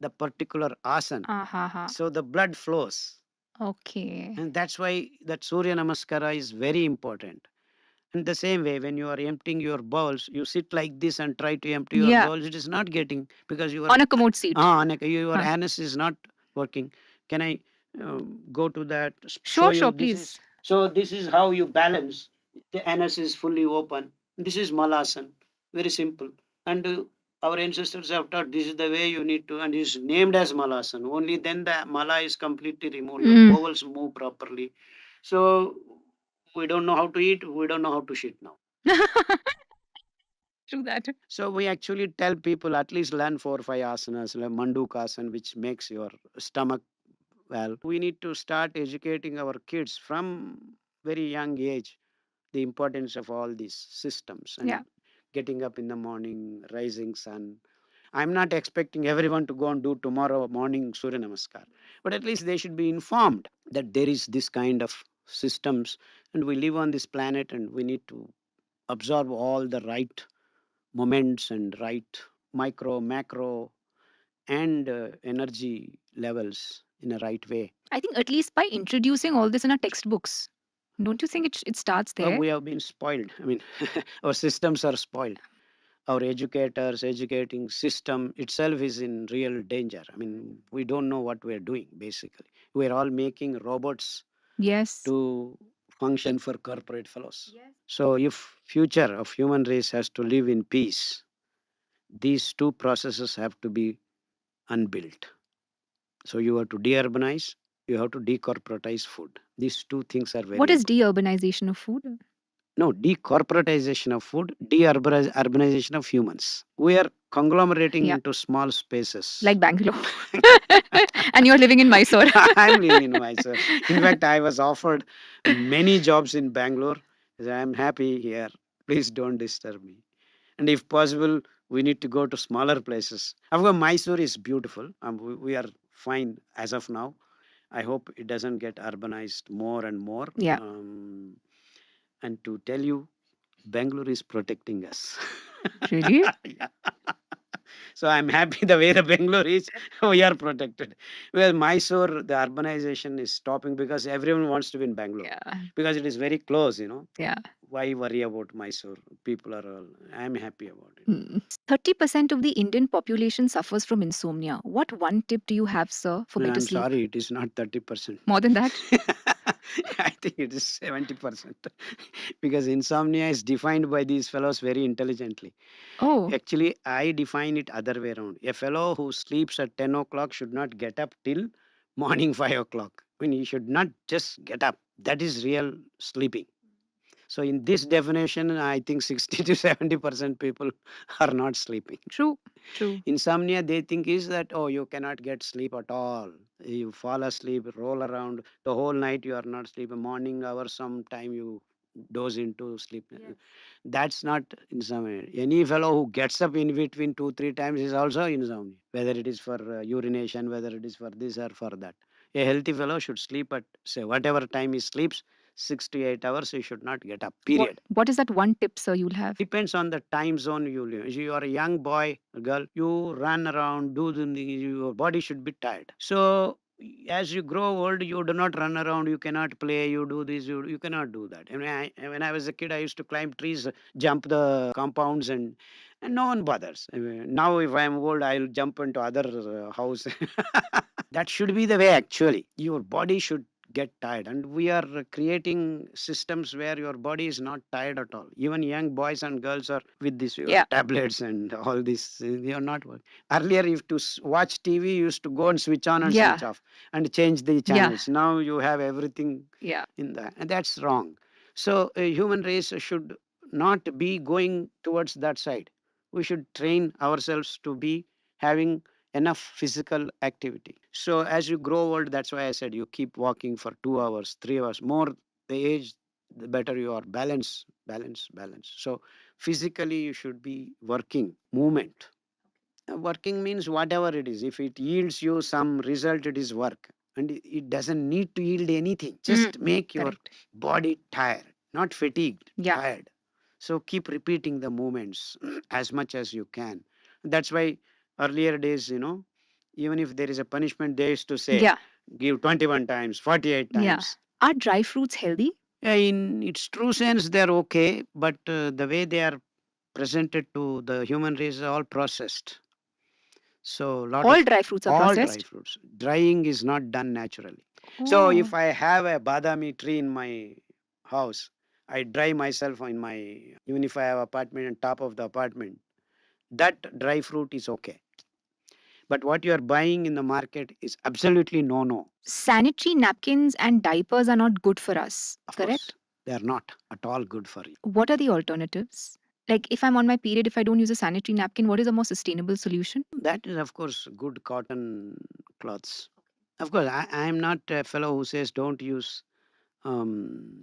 the particular asana, so the blood flows. Okay. And that's why that Surya Namaskara is very important. In the same way, when you are emptying your bowls, you sit like this and try to empty your Yeah. bowls. It is not getting, because your On a commode seat. your Huh. anus is not working. Can I go to that? Sure, You sure, this please. is, so this is how you balance. The anus is fully open. This is Malasan. Very simple. And our ancestors have taught this is the way you need to, and it's named as Malasan. Only then the Mala is completely removed. Your bowels move properly. So we don't know how to eat, we don't know how to shit now. True that. So we actually tell people at least learn 4 or 5 asanas, like Mandukasana, which makes your stomach well. We need to start educating our kids from very young age the importance of all these systems and Yeah. getting up in the morning, rising sun. I'm not expecting everyone to go and do tomorrow morning Surya Namaskar, but at least they should be informed that there is this kind of systems and we live on this planet and we need to absorb all the right moments and right micro, macro, and energy levels in a right way. I think at least by introducing all this in our textbooks, don't you think it starts Well, there? we have been spoiled. I mean, our systems are spoiled. Our educators, educating system itself is in real danger. I mean, we don't know what we're doing, basically. We're all making robots Yes. to function for corporate fellows. Yes. So if future of human race has to live in peace, these two processes have to be unbuilt. So you have to de-urbanize, you have to decorporatize food. These two things are very What is important. deurbanization of food? No, decorporatization of food, de-urbanization of humans. We are conglomerating Yeah. into small spaces. Like Bangalore. And you're living in Mysore. I'm living in Mysore. In fact, I was offered many jobs in Bangalore. I'm happy here. Please don't disturb me. And if possible, we need to go to smaller places. Of course, Mysore is beautiful. We are fine as of now. I hope it doesn't get urbanized more and more. Yeah. And to tell you, Bangalore is protecting us. Really? Yeah. So I'm happy the way the Bangalore is, we are protected. Well, Mysore, the urbanization is stopping because everyone wants to be in Bangalore. Yeah. Because it is very close, you know. Yeah. Why worry about Mysore? People are all, I'm happy about it. 30% of the Indian population suffers from insomnia. What one tip do you have, sir, for better I'm sleep? sorry, it is not 30%. More than that? I think it is 70%. Because insomnia is defined by these fellows very intelligently. Oh, Actually, I define it other way around. A fellow who sleeps at 10 o'clock should not get up till morning 5 o'clock. I mean, he should not just get up. That is real sleeping. So, in this definition, I think 60 to 70% people are not sleeping. true. True. Insomnia, they think is that, oh, you cannot get sleep at all. You fall asleep, roll around the whole night, you are not sleeping. Morning hours, sometime you doze into sleep. Yes. That's not insomnia. Any fellow who gets up in between 2, 3 times is also insomnia, whether it is for urination, whether it is for this or for that. A healthy fellow should sleep at, say, whatever time he sleeps, 6 to 8 hours, he should not get up, period. What is that one tip, sir, you'll have? Depends on the time zone you live. If you are a young boy, girl, you run around, do the things, your body should be tired. So as you grow old, you do not run around, you cannot play, you do this, you cannot do that. And when I was a kid, I used to climb trees, jump the compounds, and no one bothers. I mean, now, if I am old, I'll jump into other house. That should be the way, actually. Your body should get tired, and we are creating systems where your body is not tired at all. Even young boys and girls are with this Yeah. tablets and all this, they are not working. Earlier, if to watch TV, you used to go and switch on and Yeah. switch off and change the Yeah. channels. Now you have everything Yeah. in that, and that's wrong. So a human race should not be going towards that side. We should train ourselves to be having enough physical activity. So as you grow old, that's why I said you keep walking for 2 hours, 3 hours. More the age, the better you are. Balance, balance, balance. So physically, you should be working, movement. Working means whatever it is. If it yields you some result, it is work. And it doesn't need to yield anything. Just make your Correct. body tired, not fatigued, Yeah. tired. So keep repeating the movements as much as you can. That's why earlier days, even if there is a punishment, they used to say, Yeah. give 21 times, 48 Yeah. times. Are dry fruits healthy? Yeah, in its true sense, they're okay, but the way they are presented to the human race is all processed. So All dry fruits are all dry processed? fruits. Drying is not done naturally. So Oh. if I have a badami tree in my house, I dry myself in my, even if I have apartment on top of the apartment, that dry fruit is okay. But what you are buying in the market is absolutely no. Sanitary napkins and diapers are not good for us, Of correct? course, they are not at all good for you. What are the alternatives? Like if I'm on my period, if I don't use a sanitary napkin, what is a more sustainable solution? That is, of course, good cotton cloths. Of course, I am not a fellow who says don't use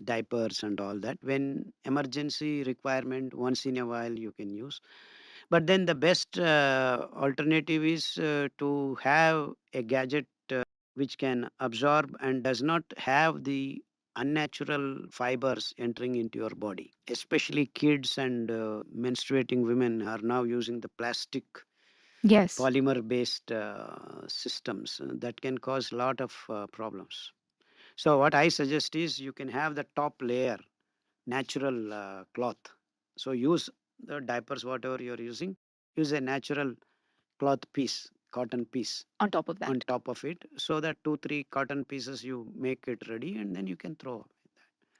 diapers and all that. When emergency requirement, once in a while you can use. But then the best alternative is to have a gadget which can absorb and does not have the unnatural fibers entering into your body. Especially kids and menstruating women are now using the plastic Yes. polymer based systems that can cause a lot of problems. So what I suggest is you can have the top layer natural cloth. So use the diapers whatever you're using, use a natural cloth piece, cotton piece On top of on that. top of it, so that 2 3 cotton pieces you make it ready, and then you can throw away.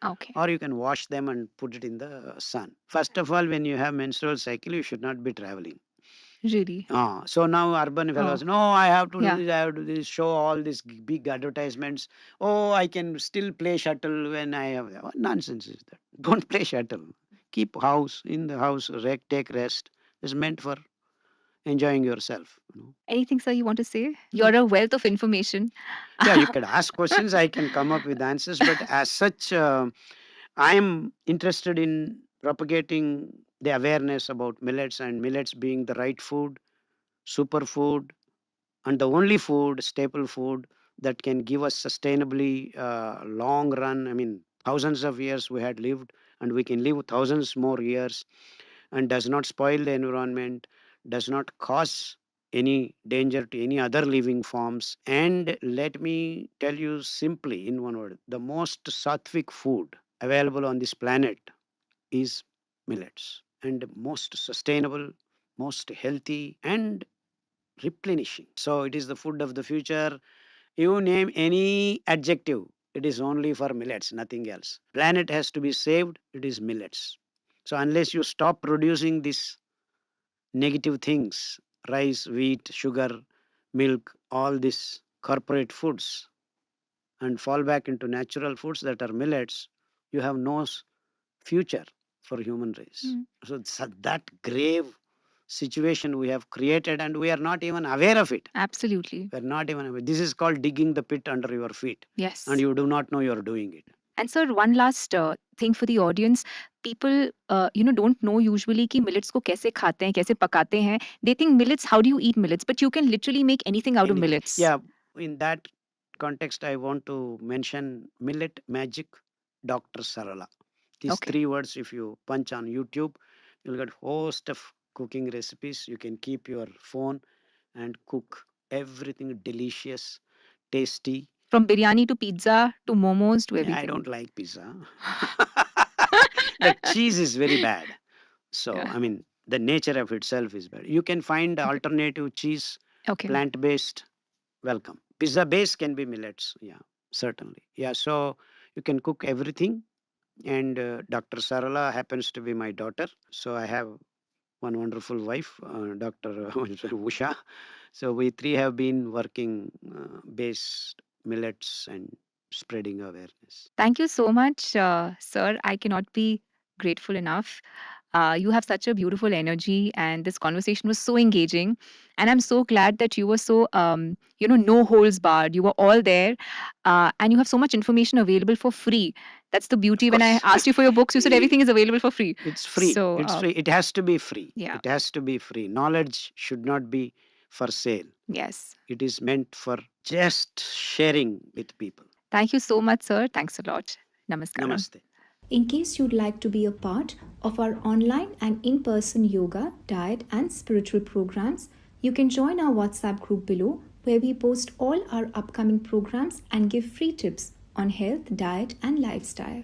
Okay. Or you can wash them and put it in the sun. First of all, when you have menstrual cycle, you should not be traveling. Really? So now urban Oh, fellows, no, I have to do yeah. this, I have to do this, show all these big advertisements. Oh, I can still play shuttle when I have. What nonsense is that? Don't play shuttle. Keep house in the house, take rest. It's meant for enjoying yourself. Anything, sir, you want to say? No. You're a wealth of information. Yeah, you can ask questions, I can come up with answers, but as such, I am interested in propagating the awareness about millets and millets being the right food, superfood, and the only food, staple food that can give us sustainably long run. I mean, thousands of years we had lived, and we can live thousands more years, and does not spoil the environment, does not cause any danger to any other living forms. And let me tell you simply in one word, the most sattvic food available on this planet is millets, and most sustainable, most healthy, and replenishing. So it is the food of the future. You name any adjective, it is only for millets, nothing else. Planet has to be saved, it is millets. So unless you stop producing these negative things, rice, wheat, sugar, milk, all these corporate foods, and fall back into natural foods that are millets, you have no future for human race. Mm. So that grave situation we have created, and we are not even aware of it. Absolutely. We're not even aware. This is called digging the pit under your feet, Yes. and you do not know you're doing it. And sir, one last thing for the audience. People, don't know usually कि millets को कैसे खाते हैं, कैसे पकाते हैं. They think millets, how do you eat millets? But you can literally make anything out of Anything. millets. Yeah, in that context, I want to mention Millet Magic Dr. Sarala. These Okay. 3 words, if you punch on YouTube, you'll get host of cooking recipes. You can keep your phone and cook everything delicious, tasty. From biryani to pizza to momos to I everything. don't like pizza. The cheese is very bad. So, Yeah. I mean, the nature of itself is bad. You can find Okay. alternative cheese, Okay. plant based, welcome. Pizza base can be millets. Yeah, certainly. Yeah, so you can cook everything. And Dr. Sarala happens to be my daughter. So I have one wonderful wife, Dr. Usha. So we three have been working based millets and spreading awareness. Thank you so much, sir. I cannot be grateful enough. You have such a beautiful energy, and this conversation was so engaging. And I'm so glad that you were so, no holds barred. You were all there, and you have so much information available for free. That's the beauty. Of When I course. asked you for your books, you said everything is available for free. It's free. So, It's free. It has to be free. yeah, It has to be free. Knowledge should not be for sale. yes. It is meant for just sharing with people. Thank you so much, sir. Thanks a lot. Namaskaram. Namaste. In case you'd like to be a part of our online and in person yoga, diet, and spiritual programs, you can join our WhatsApp group below where we post all our upcoming programs and give free tips on health, diet, and lifestyle.